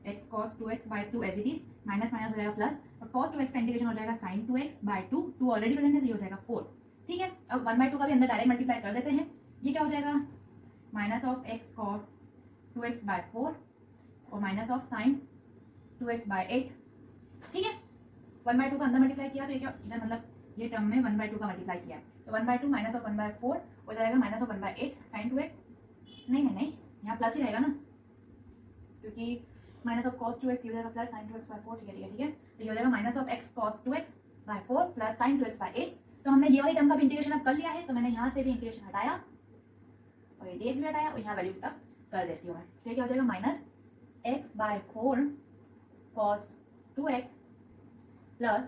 Speaker 1: x cos 2x/2 as it is, minus minus हो जाएगा प्लस, और cos 2x का इंटीग्रेशन हो जाएगा sin 2x/2, 2 ऑलरेडी प्रेजेंट है तो ये हो जाएगा 4, ठीक है। अब 1/2 का भी अंदर डायरेक्ट मल्टीप्लाई कर देते हैं, ये क्या हो जाएगा minus of x cos 2x/4 और माइनस ऑफ sin 2x/8, ठीक है। 1/2 का अंदर मल्टीप्लाई किया तो ये क्या इधर मतलब ये टर्म में 1/2 का मल्टीप्लाई किया है, तो 1/2 माइनस ऑफ 1/4 हो जाएगा माइनस ऑफ 1/8 sin 2x, नहीं यहाँ प्लस ही रहेगा ना, क्योंकि माइनस ऑफ cos 2x ये हो जाएगा प्लस sin 2x/4, ठीक है। तो ये हो जाएगा minus of x cos 2x/4 plus sin 2x/8। तो हमने ये वाली टर्म का भी इंटीग्रेशन अब कर लिया है, तो मैंने यहाँ से भी इंटीग्रेशन हटाया और ये dx भी हटाया और यहाँ वैल्यू पुट कर देती हूँ मैं, तो क्या हो जाएगा minus x/4 cos 2x plus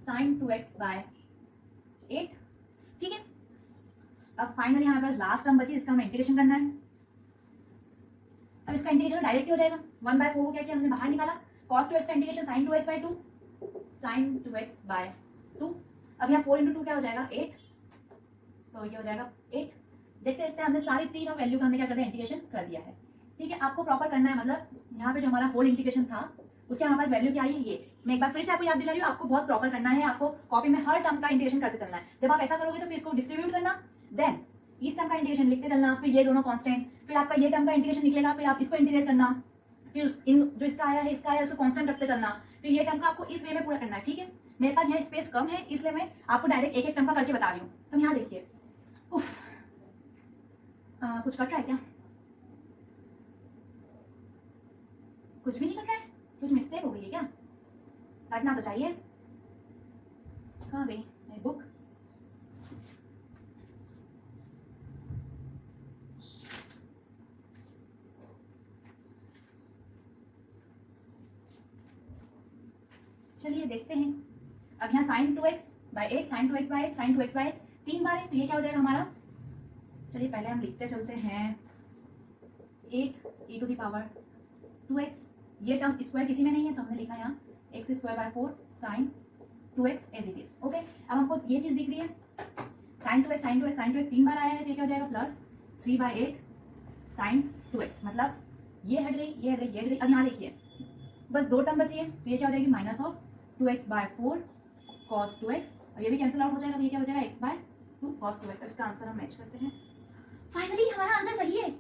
Speaker 1: sin 2x/8, ठीक है। अब फाइनली हमारे पास लास्ट टर्म बची, इसका हमें इंटीग्रेशन करना है। अब इसका इंटीग्रेशन डायरेक्ट हो जाएगा, 1/4 को क्या किया हमने बाहर निकाला, cos 2x का integration sin 2x/2, sin 2x/2। अब यहाँ 4 × 2 क्या हो जाएगा 8, तो ये हो जाएगा 8। देखते देखते हमने सारी तीनों वैल्यू का हमने क्या कर दिया इंटीग्रेशन कर दिया है, ठीक है। आपको प्रॉपर करना है, मतलब यहाँ पे जो हमारा होल इंटीग्रेशन था उसके हमारे पास वैल्यू क्या आई है ये, मैं एक बार फिर से आपको याद दिला रही हूँ, आपको बहुत प्रॉपर करना है, आपको कॉपी में हर टर्म का इंटीग्रेशन करते चलना है। जब आप ऐसा करोगे तो फिर इसको डिस्ट्रीब्यूट करना, देन इस टर्म का इंटीग्रेशन लिखते चलना, फिर ये दोनों कांस्टेंट, फिर आपका ये टर्म का इंटीग्रेशन निकलेगा, फिर आप इसको इंटीग्रेट करना, फिर इन जो इसका आया है उसको कांस्टेंट रखते चलना, फिर ये टर्म का आपको इस वे में पूरा करना है, ठीक है। मेरे पास यहाँ स्पेस कम है इसलिए मैं आपको डायरेक्ट एक एक टर्म का करके बता रही हूँ। तो यहाँ देखिए, कुछ कट रहा है क्या, कुछ भी नहीं कट रहा है, कुछ मिस्टेक हो गई है क्या, कटना तो चाहिए, कहाँ गई मेरी बुक, चलिए देखते हैं। अब यहाँ sin 2x/8 sin 2x/8 sin 2x/8 तीन बार है, तो ये क्या हो जाएगा हमारा, चलिए पहले हम लिखते चलते हैं 8 e⁻² 2x, ये टर्म स्क्वायर किसी में नहीं है तो हमने लिखा यहाँ x²/4 sin 2x as it is, okay. अब हमको ये चीज़ दिख रही है sin 2x sin 2x sin 2x तीन बार आया है, तो ये क्या हो जाएगा प्लस 3/8 sin 2x, मतलब ये हट गई, ये हट गई, ये हट गई। अब यहाँ देखिए बस दो टर्म बची है, तो ये क्या हो जाएगी minus of 2x/4 cos 2x, अब ये भी कैंसिल आउट हो जाएगा, तो ये क्या हो जाएगा x/2 cos 2x। अब इसका आंसर हम मैच करते हैं, फाइनली हमारा आंसर सही है,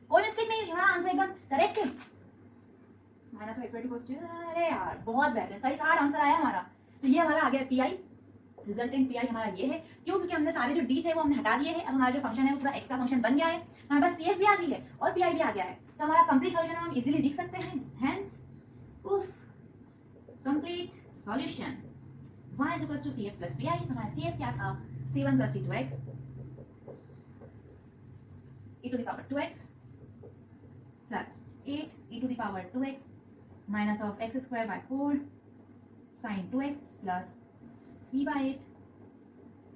Speaker 1: कोई मिस्टेक नहीं है, हमारा आंसर एकदम करेक्ट है, माइनस ऑफ x/2 cos 2। अरे यार बहुत बेहतर, सही सारा आंसर आया हमारा। तो ये हमारा आ गया पीआई, रिजल्टेंट पीआई हमारा ये है, क्यों, क्योंकि हमने सारे जो डी थे वो हमने हटा दिए हैं। अब हमारा जो फंक्शन है वो पूरा एक्स का फंक्शन बन गया है, हमारे पास सीएफ भी आ गई है और पीआई भी आ गया है, तो हमारा कंप्लीट सॉल्यूशन हम इजीली लिख सकते हैं, hence complete solution y = CF + PI। हमारा CF क्या था, C1 + C2x e⁻²x plus 8 e⁻²x minus of x²/4 sin 2x plus 3/8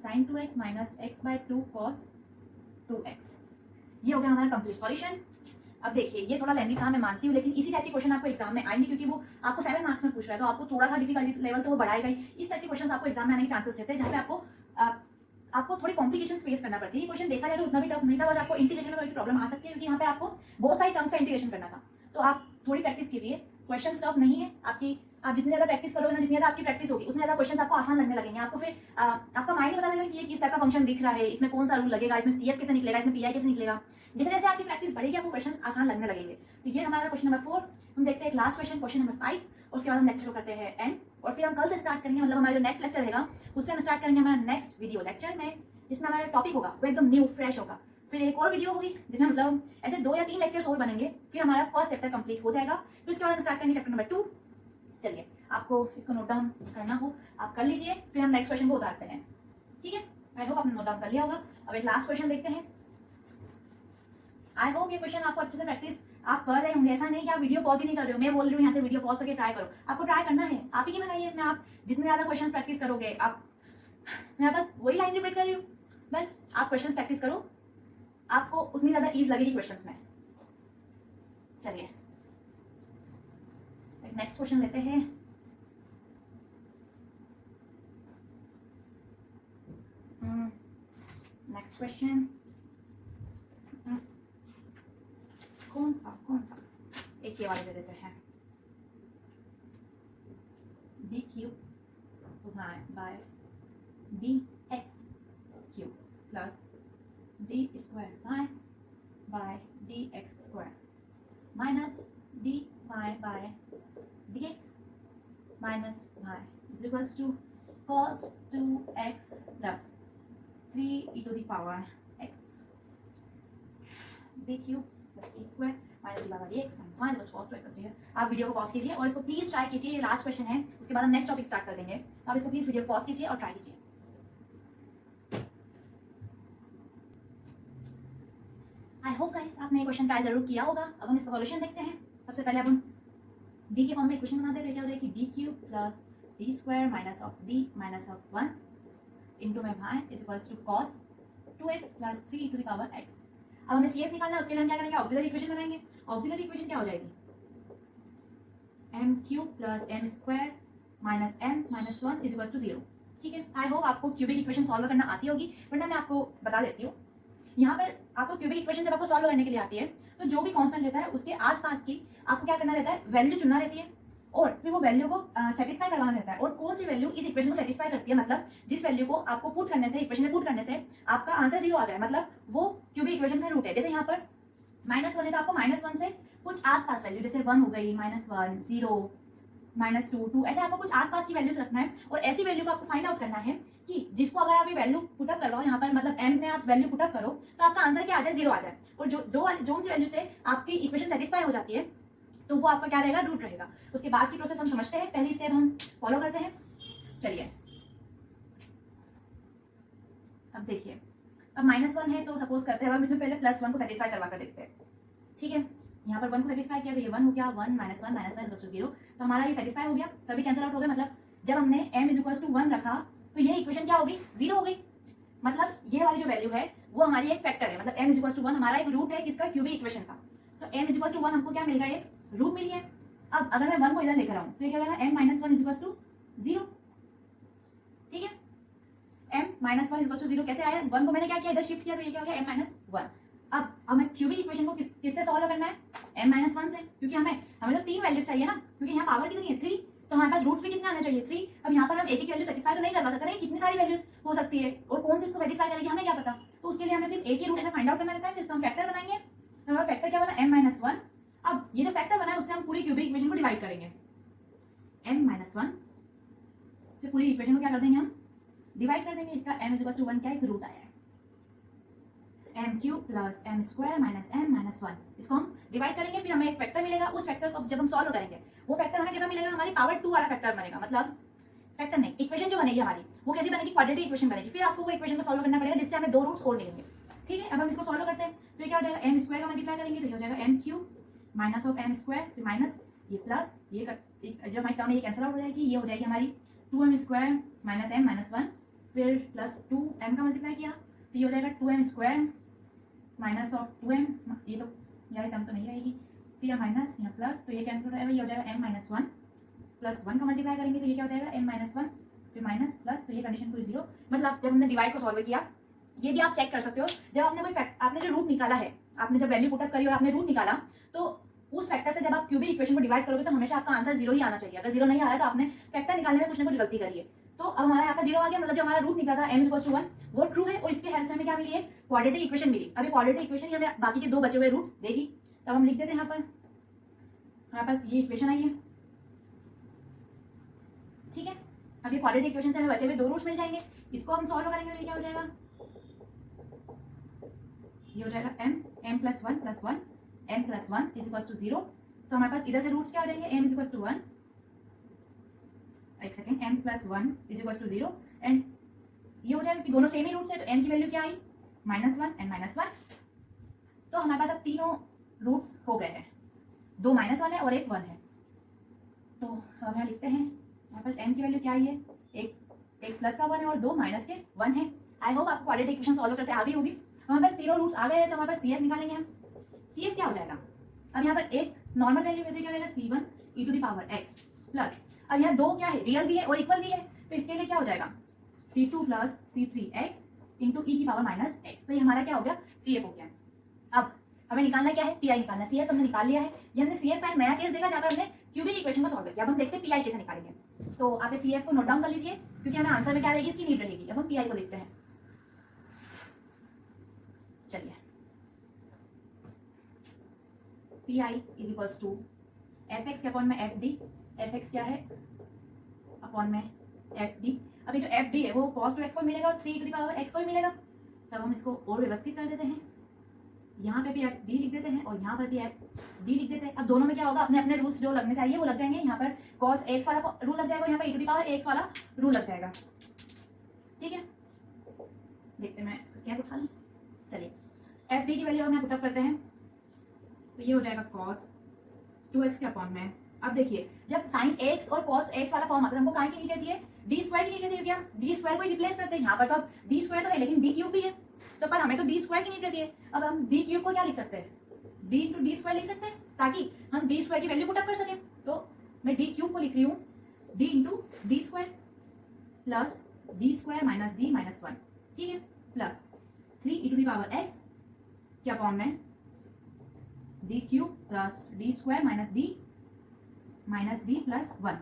Speaker 1: sin 2x minus x/2 cos 2x। ये हो गया हमारा कंप्लीट सॉल्यूशन। अब देखिए ये थोड़ा लेंथी था मैं मानती हूँ, लेकिन इसी टाइप के क्वेश्चन आपको एग्जाम में आएंगे, क्योंकि वो आपको 7 मार्क्स में पूछ रहा है, तो आपको थोड़ा सा डिफिकल्टी लेवल तो वो बढ़ाएगा ही। इस टाइप के क्वेश्चन आपको एग्जाम में आने के चांसेस रहते हैं, जहाँ पे आपको थोड़ी कॉम्प्लिकेशन फेस करना पड़ती है। ये क्वेश्चन देखा जाए तो उतना भी टफ नहीं था, बस आपको इंटीग्रेशन में थोड़ी प्रॉब्लम आ सकती है, क्योंकि यहाँ पे आपको बहुत सारी टर्म्स का इंटीग्रेशन करना था, तो आप थोड़ी प्रैक्टिस कीजिए। क्वेश्चन टफ नहीं है, आप जितनी ज़्यादा प्रैक्टिस करोगे ना, जितनी ज़्यादा आपकी प्रैक्टिस होगी उतनी ज़्यादा क्वेश्चन आपको आसान लगने लगेंगे। आपको फिर आपका माइंड बता देगा कि ये किस टाइप का फंक्शन दिख रहा है, इसमें कौन सा रूल लगेगा, इसमें सीएफ कैसे निकलेगा, इसमें पीआई कैसे निकलेगा। जैसे जैसे आपकी प्रैक्टिस बढ़ेगी आपको क्वेश्चन आसान लगने लगेंगे। तो ये हमारा क्वेश्चन नंबर 4। हम देखते हैं एक लास्ट क्वेश्चन, क्वेश्चन नंबर 5, उसके बाद हम लेक्चर को करते हैं एंड, और फिर हम कल से स्टार्ट करेंगे, मतलब हमारा जो नेक्स्ट लेक्चर रहेगा उससे हम स्टार्ट करेंगे हमारा नेक्स्ट वीडियो लेक्चर में, जिसमें हमारा टॉपिक होगा वो एकदम न्यू फ्रेश होगा। फिर एक और वीडियो होगी जिसमें मतलब ऐसे 2 या 3 लेक्चर्स और बनेंगे, फिर हमारा फर्स्ट चैप्टर कंप्लीट हो जाएगा। फिर उसके बाद हम स्टार्ट करेंगे चैप्टर नंबर 2। चलिए आपको इसको नोट डाउन करना हो आप कर लीजिए, फिर हम नेक्स्ट क्वेश्चन को उतारते हैं, ठीक है। आई होप आपने नोट डाउन कर लिया होगा। अब एक लास्ट क्वेश्चन देखते हैं। आई होप ये क्वेश्चन आपको अच्छे से प्रैक्टिस आप कर रहे होंगे। ऐसा नहीं कि आप वीडियो पॉज ही नहीं कर रहे हो, मैं बोल रही हूँ यहाँ से वीडियो पॉज करके ट्राई करो, आपको ट्राई करना है। आप ही की बनाइए, इसमें आप जितने ज़्यादा क्वेश्चन प्रैक्टिस करोगे, आप मैं बस वही लाइन रिपीट कर रही हूँ, बस आप क्वेश्चन प्रैक्टिस करो, आपको उतनी ज़्यादा ईज लगेगी क्वेश्चन में। चलिए नेक्स्ट क्वेश्चन लेते हैं। नेक्स्ट क्वेश्चन कौन सा एक ये वाले दे देते हैं। D Q by D X Q plus D square by D X square minus D Y by D X minus Y is equals to cos 2x plus 3 e to the power x D Q plus D square minus D by D X minus one equals cos 2x है। आप video को pause कीजिए और इसको please try कीजिए, ये last question है, उसके बाद हम नेक्स्ट टॉपिक स्टार्ट कर देंगे। तो आप इसको प्लीज वीडियो को पॉज कीजिए और ट्राई कीजिए। आई होप गाइस आपने ये क्वेश्चन ट्राई जरूर किया होगा। अब हम इसका सॉल्यूशन देखते हैं। सबसे पहले अब हम डी के फॉर्म में इक्वेशन बनाते हैं। क्या हो जाएगी D Q plus D square minus of D minus of 1 into में Y is equals to cos 2x plus 3 to the power x। अब हमें CF निकालना है, उसके लिए हम क्या करेंगे, ऑक्सिलरी इक्वेशन बनाएंगे। ऑक्सिलरी इक्वेशन क्या हो जाएगी M Q plus M square minus M minus 1 is equals to 0। ठीक है, आई होप आपको क्यूबिक इक्वेशन सॉल्व करना आती होगी, वरना मैं आपको बता देती हूँ। यहाँ पर आपको क्यूबिक इक्वेशन जब आपको सॉल्व करने के लिए आती है, तो जो भी कांस्टेंट रहता है उसके आसपास की आपको क्या करना रहता है, वैल्यू चुनना रहती है और फिर वो वैल्यू को सेटिस्फाई करवाना रहता है। और कौन सी वैल्यू इस इक्वेशन को सेटिस्फाई करती है, मतलब जिस वैल्यू को आपको पुट करने से, इक्वेशन में पुट करने से आपका आंसर 0 आ जाए, मतलब वो क्यूबिक इक्वेशन में रूट है। जैसे यहाँ पर -1 है तो आपको -1 से कुछ आसपास वैल्यू, जैसे 1 हो गई, -1 0 -2 2, ऐसे आपको कुछ आसपास की वैल्यूज रखना है और ऐसी वैल्यू को आपको फाइंड आउट करना है कि जिसको अगर आप ये वैल्यू पुटअप करवाओ यहाँ पर, मतलब m में आप वैल्यू पुटअप करो तो आपका आंसर क्या आ जाए, 0 आ जाए। और जो सी वैल्यू से आपकी इक्वेशन सेटिस्फाई हो जाती है तो वो आपका क्या रहेगा, रूट रहेगा। उसके बाद की प्रोसेस हम समझते हैं, पहली स्टेप हम फॉलो करते हैं। चलिए अब देखिए, अब -1 है तो सपोज करते हैं हम इसमें पहले +1 को सेटिस्फाई करवा कर देखते हैं। ठीक है, यहाँ पर 1 को सेटिस्फाई किया तो ये 1 हो गया, 1 -1 -1 0। तो हमारा ये सेटिस्फाई हो गया, सभी कैंसिल आउट हो गए। मतलब जब हमने m = 1 रखा तो ये इक्वेशन क्या होगी, 0 हो गई। मतलब ये वाली जो वैल्यू है वो हमारी एक फैक्टर है, मतलब m = 1 हमारा एक रूट है किसका, क्यूबिक इक्वेशन का। तो m = 1 हमको क्या मिल गया, एक रूट मिल गया। अब अगर मैं 1 को इधर लेकर आऊँ तो ये क्या होगा, m - 1 = 0। ठीक है, m - 1 = 0 कैसे आया, 1 को मैंने क्या किया, इधर शिफ्ट किया तो ये क्या हो गया, m - 1। अब हमें क्यूबिक इक्वेशन को किससे सॉल्व करना है, m - 1 से, क्योंकि हमें तो 3 वैल्यूज चाहिए ना, क्योंकि यहाँ पावर कितनी है, 3, तो हमारे पास रूट्स भी कितने आने चाहिए, 3। अब यहाँ पर हम एक वैल्यू सेटिस्फाई तो नहीं करवा सकते, कितनी सारी वैल्यूज हो सकती है और कौन सी इसको सेटिस्फाई करेगी हमें क्या पता। तो उसके लिए हमें सिर्फ एक ही रूट ऐसा फाइंड आउट करना रहता है, फिर हम फैक्टर बनाएंगे। हमारा फैक्टर क्या बना, m - 1। अब ये जो फैक्टर बना है उससे हम पूरी क्यूबिक इक्वेशन को डिवाइड करेंगे। m - 1 से पूरी इक्वेशन को क्या कर देंगे, हम डिवाइड कर देंगे। इसका m = 1 क्या एक रूट आया है, m³ plus m² minus m minus 1, इसको हम डिवाइड करेंगे। फिर हमें एक फैक्टर मिलेगा, उस फैक्टर को जब हम सॉल्व करेंगे वो फैक्टर हमें कैसा मिलेगा, हमारी पावर 2 वाला फैक्टर बनेगा। मतलब फैक्टर नहीं, इक्वेशन जो बनेगी हमारी वो कैसी बनेगी, क्वाड्रेटिक इक्वेशन बनेगी। फिर आपको वो इक्वेशन को सॉल्व करना पड़ेगा जिससे हमें 2 रूट्स और मिलेंगे। ठीक है, अब हम इसको सॉल्व करते हैं तो ये क्या हो जाएगा, m² का मल्टीप्लाई करेंगे तो ये हो जाएगा m³ माइनस ऑफ m², फिर माइनस ये प्लस ये जो हमारी टर्म है ये कैंसिल आउट हो जाएगी, ये हो जाएगी हमारी 2m² माइनस m माइनस 1, फिर प्लस 2m का मल्टीप्लाई किया तो ये हो जाएगा 2m² माइनस ऑफ 2m, ये तो यार टर्म तो नहीं रहेगी, फिर माइनस यहाँ प्लस, तो ये कैंसिल हो जाएगा, ये हो जाएगा m - 1 प्लस 1 का मल्टीप्लाई करेंगे तो ये क्या हो जाएगा, m - 1 फिर माइनस प्लस, तो ये कंडीशन पूरी 0। मतलब जब हमने डिवाइड को सॉल्व किया, ये भी आप चेक कर सकते हो, जब आपने कोई आपने जो रूट निकाला है, आपने जब वैल्यू पुटअप करी और आपने रूट निकाला, तो उस फैक्टर से जब आप क्यूबिक इक्वेशन को डिवाइड करोगे तो हमेशा आपका आंसर 0 ही आना चाहिए। अगर 0 नहीं आ रहा है तो आपने फैक्टर निकालने में कुछ ना कुछ गलती करी है। तो अब हमारा यहाँ पर 0 आ गया, मतलब जो हमारा रूट निकला था m = 1 वो ट्रू है और इसके हेल्प से हमें क्या मिली है, क्वाड्रेटिक इक्वेशन मिली। अभी क्वाड्रेटिक इक्वेशन ही हमें बाकी के 2 बचे हुए रूट्स देगी। तब हम लिख देते हैं यहाँ पर, हमारे पास ये इक्वेशन आई है। ठीक है, अब ये क्वाड्रेटिक इक्वेशन से हमें बचे हुए 2 रूट्स मिल जाएंगे। इसको हम सॉल्व करेंगे तो ये क्या हो जाएगा, ये हो जाएगा m + 1 + 1 m + 1 = 0। तो हमारे पास इधर से रूट्स क्या हो जाएंगे, m = 1, एक सेकेंड, m + 1 = 0 एंड ये हो जाएगा कि दोनों सेम ही रूट्स है तो m की वैल्यू क्या आई, -1 m - 1। तो हमारे पास अब तीनों रूट्स हो गए हैं, 2 -1 है और एक 1 है। तो हम यहाँ लिखते हैं, हमारे पास m की वैल्यू क्या आई है, एक प्लस का 1 है और 2 माइनस के 1 है। आई होप आपको क्वाड्रेटिक इक्वेशन सॉल्व करते आ गई होगी। हमारे पास तीनों रूट्स आ गए हैं, तो हमारे पास CF निकालेंगे हम। CF क्या हो जाएगा, अब यहाँ पर एक नॉर्मल वैल्यू में क्या रहेगा, C1 e⁻x प्लस, अब यहाँ 2 क्या है, रियल भी है और इक्वल भी है, तो इसके लिए क्या हो जाएगा C2 plus C3x into e⁻x। तो ये हमारा क्या हो गया, CF हो गया। अब हमें निकालना क्या है, PI निकालना है। CF हमने निकाल लिया है, ये हमने CF का एक नया केस देखा जहाँ पर हमने क्यूबिक इक्वेशन को सॉल्व किया। अब हम देखते हैं PI कैसे निकालेंगे। तो आप CF को नोट डाउन कर लीजिए, क्योंकि हमें आंसर में क्या रहेगी, इसकी नीड रहेगी। अब हम PI को देखते हैं। चलिए, PI is equals to fx के अपॉन में fd। fx क्या है, अपॉन में fd। अभी जो fd है वो cos 2x को मिलेगा और 3e⁻x को भी मिलेगा। तब हम इसको और व्यवस्थित कर देते हैं, यहाँ पे भी fd लिख देते हैं और यहाँ पर भी fd लिख देते हैं। अब दोनों में क्या होगा, अपने अपने रूल्स जो लगने चाहिए वो लग जाएंगे। यहाँ पर cos x वाला रूल लग जाएगा, यहाँ पर e⁻x वाला रूल लग जाएगा। ठीक है, देखते हैं मैं इसको क्या उठा लूँ। चलिए, fd की वैल्यू हम यहाँ पुटअप करते हैं, तो ये हो जाएगा cos 2x के अपॉन में। अब देखिए, जब sin x और cos x वाला फॉर्म आता है, हमको काय की नीड रहती है, d स्क्वायर की नीड रहती है, क्योंकि हम d स्क्वायर को ही रिप्लेस करते हैं। यहाँ पर तो अब d स्क्वायर तो है, लेकिन d क्यूब भी है, तो पर हमें तो d स्क्वायर की नीड रहती है। अब हम d क्यूब को क्या लिख सकते हैं, d इंटू डी स्क्वायर लिख सकते हैं, ताकि हम d स्क्वायर की वैल्यू पुटअप कर सकें। तो मैं d क्यूब को लिख रही हूँ d into D square plus d square minus d minus 1, ठीक है, प्लस 3e⁻x के अपॉन में d cube plus d square minus d plus 1।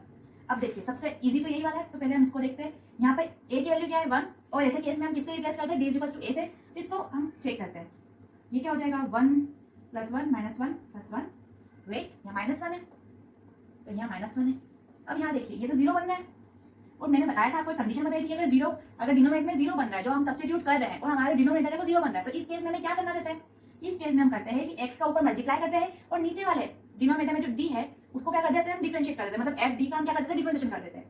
Speaker 1: अब देखिए, सबसे इजी तो यही वाला है, तो पहले हम इसको देखते हैं। यहाँ पर a की वैल्यू क्या है, 1, और ऐसे केस में हम किससे रिप्लेस करते हैं, d is equals to a से। तो इसको हम चेक करते हैं, ये क्या हो जाएगा, 1 + 1 - 1 + 1। वेट, यहाँ -1 है, तो यहाँ -1 है। अब यहाँ देखिए, ये तो 0 बन रहा है, और मैंने बताया था आपको, कंडीशन बताई थी, अगर डिनोमिनेटर में 0 बन रहा है, जो हम सब्स्टिट्यूट कर रहे हैं, और हमारे डिनोमिनेटर है वो 0 बन रहा है, तो इस केस में हमें क्या करना रहता है, इस केस में हम करते हैं कि x का ऊपर मल्टीप्लाई करते हैं और नीचे वाले डिनोमिनेटर में जो d है उसको क्या कर देते हैं, हम डिफरेंशिएट कर देते हैं, मतलब fd का हम क्या कर देते हैं, डिफरेंशिएशन कर देते हैं।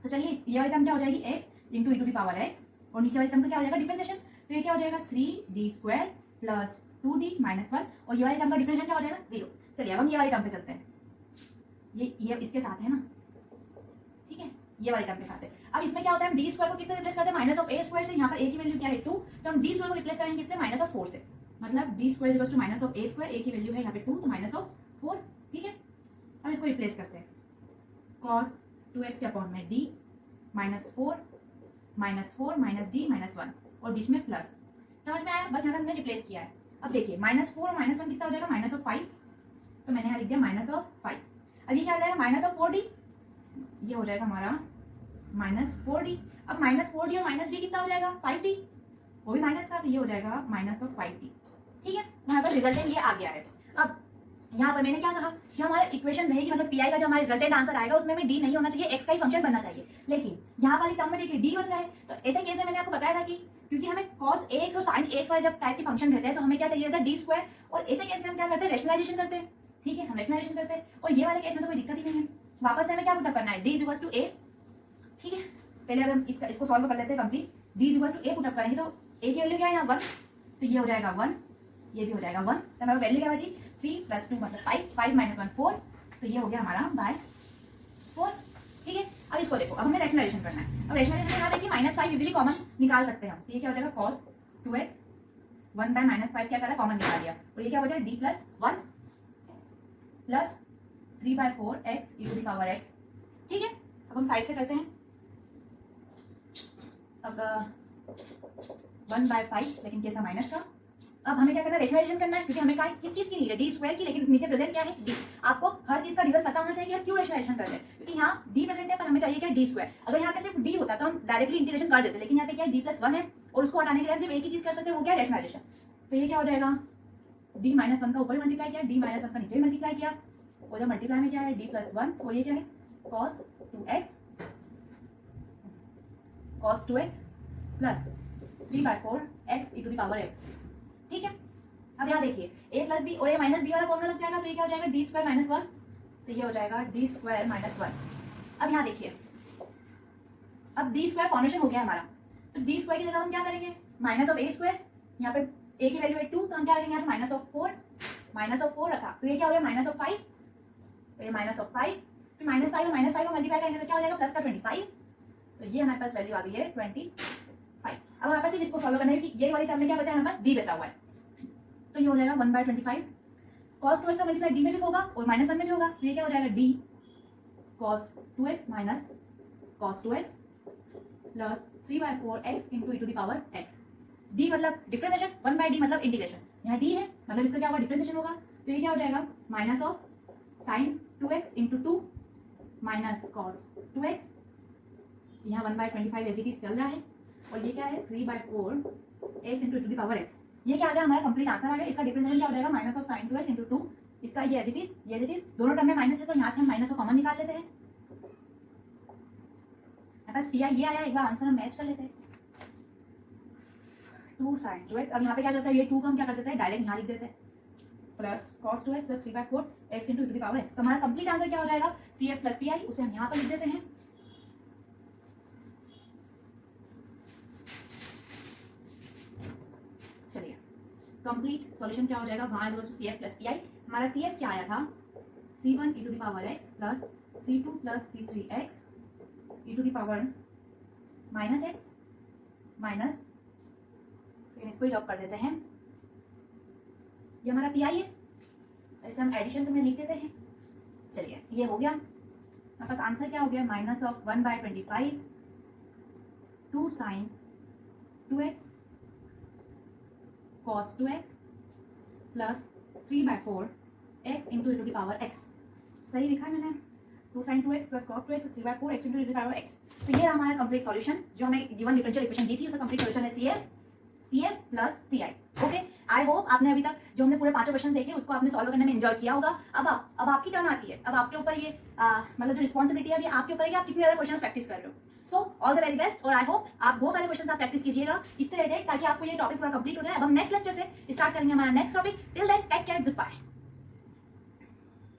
Speaker 1: तो चलिए, ये वाली टर्म क्या हो जाएगी, x इंटू e⁻x, और नीचे वाली टर्म का क्या हो जाएगा, डिफरेंशिएशन। तो ये क्या हो जाएगा, 3d² प्लस 2d माइनस 1, और ये वाली टर्म का डिफरेंशिएशन क्या हो जाएगा, 0। चलिए, अब हम ये वाली टर्म पे चलते हैं, ये इसके साथ है ना, ठीक है, ये वाली टर्म के साथ है। अब इसमें क्या होता है, हम डी स्क्वायर को किससे रिप्लेस करते हैं, -a² से। यहाँ पर a की वैल्यू क्या है, 2, तो हम डी स्क्वायर को रिप्लेस करेंगे किससे, -4 से, मतलब d square equals to -a², a की वैल्यू है यहाँ पे 2, तो -4, ठीक है। हम इसको रिप्लेस करते हैं, cos 2x के अपॉन में d -4 माइनस d माइनस 1, और बीच में प्लस। समझ में आया, बस यहाँ पे हमने रिप्लेस किया है। अब देखिए, -4 और -1 कितना हो जाएगा, -5, तो मैंने यहाँ लिख दिया -5। अब ये क्या हो जाएगा, -4d, ये हो जाएगा हमारा -4d। अब -4d और -d कितना हो जाएगा, 5d, वो भी माइनस का, तो ये हो जाएगा -5d, ठीक है। हमारे पास रिजल्टेंट ये आ गया है। अब यहाँ पर मैंने क्या कहा, जो हमारा इक्वेशन रहेगी, मतलब PI का जो हमारा रिजल्टेंट आंसर आएगा, उसमें में d नहीं होना चाहिए, x का ही फंक्शन बनना चाहिए। लेकिन यहाँ वाली टर्म में देखिए d बन रहा है, तो ऐसे केस में मैंने आपको बताया था कि क्योंकि हमें cos ax और sin ax वाले जब टाइप के फंक्शन रहते हैं, तो हमें क्या चाहिए था, d स्क्वायर, और ऐसे केस में हम क्या करते हैं, रेशनलाइजेशन करते हैं, ठीक है, हम रेशनलाइजेशन करते हैं, और ये वाले केस में तो कोई दिक्कत ही नहीं है। वापस से हमें क्या पुटअप करना है, d इक्वल्स टू a, ठीक है। पहले अब हम इसको सॉल्व कर लेते हैं complete. d equals to a put up करेंगे, तो a की वैल्यू क्या है यहाँ 1, तो ये हो जाएगा 1, ये भी हो जाएगा 1, तो हमारा वैल्यू क्या बची, 3 + 2 मतलब 5, 5 - 1 4, तो ये हो गया हमारा बाय 4, ठीक है। अब इसको देखो, अब हमें रेशनलाइजेशन करना है। अब रेशनलाइजेशन यहाँ देखिए, -5 इजीली कॉमन निकाल सकते हैं हम, तो ये क्या हो जाएगा, cos 2x 1 बाय -5 क्या करा, कॉमन निकाल लिया, और ये क्या हो जाएगा, d + 1 प्लस 3/4x e⁻x, ठीक है। अब हम साइड से करते हैं, अब 1/5, लेकिन कैसा, माइनस का। अब हमें क्या करना है, रेशनलाइजेशन करना है, क्योंकि हमें क्या किस चीज की नीड है, डी स्क्वायर की, लेकिन नीचे प्रेजेंट क्या है, डी। आपको हर चीज का रीजन पता होना चाहिए कि हम क्यों रेशनलाइजेशन कर रहे हैं, क्योंकि यहाँ डी प्रेजेंट है, पर हमें चाहिए क्या, डी स्क्वायर। अगर यहाँ पे सिर्फ डी होता तो हम डायरेक्टली इंटीग्रेशन कर देते, लेकिन यहाँ पे क्या है, d + 1 है, और उसको हटाने के लिए सिर्फ एक ही चीज कर सकते हैं, वो क्या है, रेशनलाइजेशन। तो ये क्या हो जाएगा, d - 1 का ऊपर मल्टीप्लाई किया, d - 1 का नीचे मल्टीप्लाई किया, और जब मल्टीप्लाई में क्या है, d + 1, और ये क्या है, cos 2x plus 3/4x e⁻x, ठीक है। अब यहाँ देखिए, a + b और a - b वाला फॉर्मूला लग जाएगा, तो ये क्या हो जाएगा, d² - 1, तो ये हो जाएगा d² - 1। अब यहाँ देखिए, अब d² फॉर्मेशन हो गया हमारा, तो d² की जगह हम क्या करेंगे, -a², यहाँ पे ए की वैल्यू है 2, तो हम क्या करेंगे यहाँ माइनस ऑफ 4 रखा, तो ये क्या हो गया माइनस ऑफ 5, तो ये माइनस ऑफ 5, फिर माइनस 5 और माइनस 5 को मल्टीप्लाई करेंगे तो क्या हो जाएगा प्लस का 25, तो ये हमारे पास वैल्यू आ गई है 25। अब हमारे पास सिर्फ इसको सॉल्व करना है कि ये वाली टर्म में क्या बचा है, हमारे पास डी बचा हुआ है, तो ये हो जाएगा 1/25। cos 2x का मल्टीप्लाई डी में भी होगा और -1 में भी होगा, तो ये क्या हो जाएगा D cos 2x minus cos 2x plus 3/4x into e to the power x। D मतलब डिफरेंशिएशन, 1/d मतलब इंटीग्रेशन, यहाँ डी है मतलब इसका क्या होगा डिफरेंशिएशन होगा, तो ये क्या हो जाएगा minus of sin 2x into 2 minus cos 2x, यहाँ 1/25 एज इट इज चल रहा है, और ये क्या है 3/4x into e to the power x। ये क्या आ गया हमारा कंप्लीट आंसर आ गया। इसका डिफरेंशिएशन क्या हो जाएगा minus of sin 2x into 2, इसका ये एज इट इज, दोनों टर्म में माइनस है तो यहाँ से हम माइनस को कॉमन निकाल लेते हैं, हमारे पास पी आई ये आया। एक बार आंसर हम मैच कर लेते हैं, 2 sin 2x। अब यहाँ पे क्या करता है, ये 2 को हम क्या कर देते हैं डायरेक्ट यहाँ लिख देते हैं, plus cos 2x plus 3/4x into e to the power x। तो हमारा कंप्लीट आंसर क्या हो जाएगा CF प्लस PI, उसे हम यहाँ पर लिख देते हैं। चलिए कंप्लीट सॉल्यूशन क्या हो जाएगा, वहाँ CF प्लस PI। हमारा CF क्या आया था C1 e to the power x plus C2 plus C3x e to the power minus x minus, इसको ही ड्रॉप कर देते हैं, ये हमारा PI है, ऐसे हम एडिशन में लिख देते हैं। चलिए ये हो गया, हमारे पास आंसर क्या हो गया minus of 1/25 2 sin 2x cos 2x plus 3/4x into e to the power x। सही लिखा है मैंने, 2 sin 2x plus cos 2x 3/4x into e to the power x। तो ये हमारा कंप्लीट सॉल्यूशन, जो हमें गिवन डिफरेंशियल इक्वेशन दी थी उसका कंप्लीट सॉल्यूशन है CF plus PI। Okay, I hope आपने अभी तक जो हमने पूरे 5 क्वेश्चन देखे उसको आपने सॉल्व करने में एंजॉय किया होगा। अब आपकी टर्न आती है, अब आपके ऊपर ये मतलब जो रिस्पॉन्सिबिलिटी है अभी आपके ऊपर है कि आप कितने ज़्यादा क्वेश्चन प्रैक्टिस कर रहे हो। So all the very best, और आई होप आप बहुत सारे क्वेश्चन आप प्रैक्टिस कीजिएगा इससे रिलेटेड, ताकि आपको ये टॉपिक पूरा कंप्लीट हो जाए। अब हम नेक्स्ट लेक्चर से स्टार्ट करेंगे हमारा next topic. Till then take care, good bye.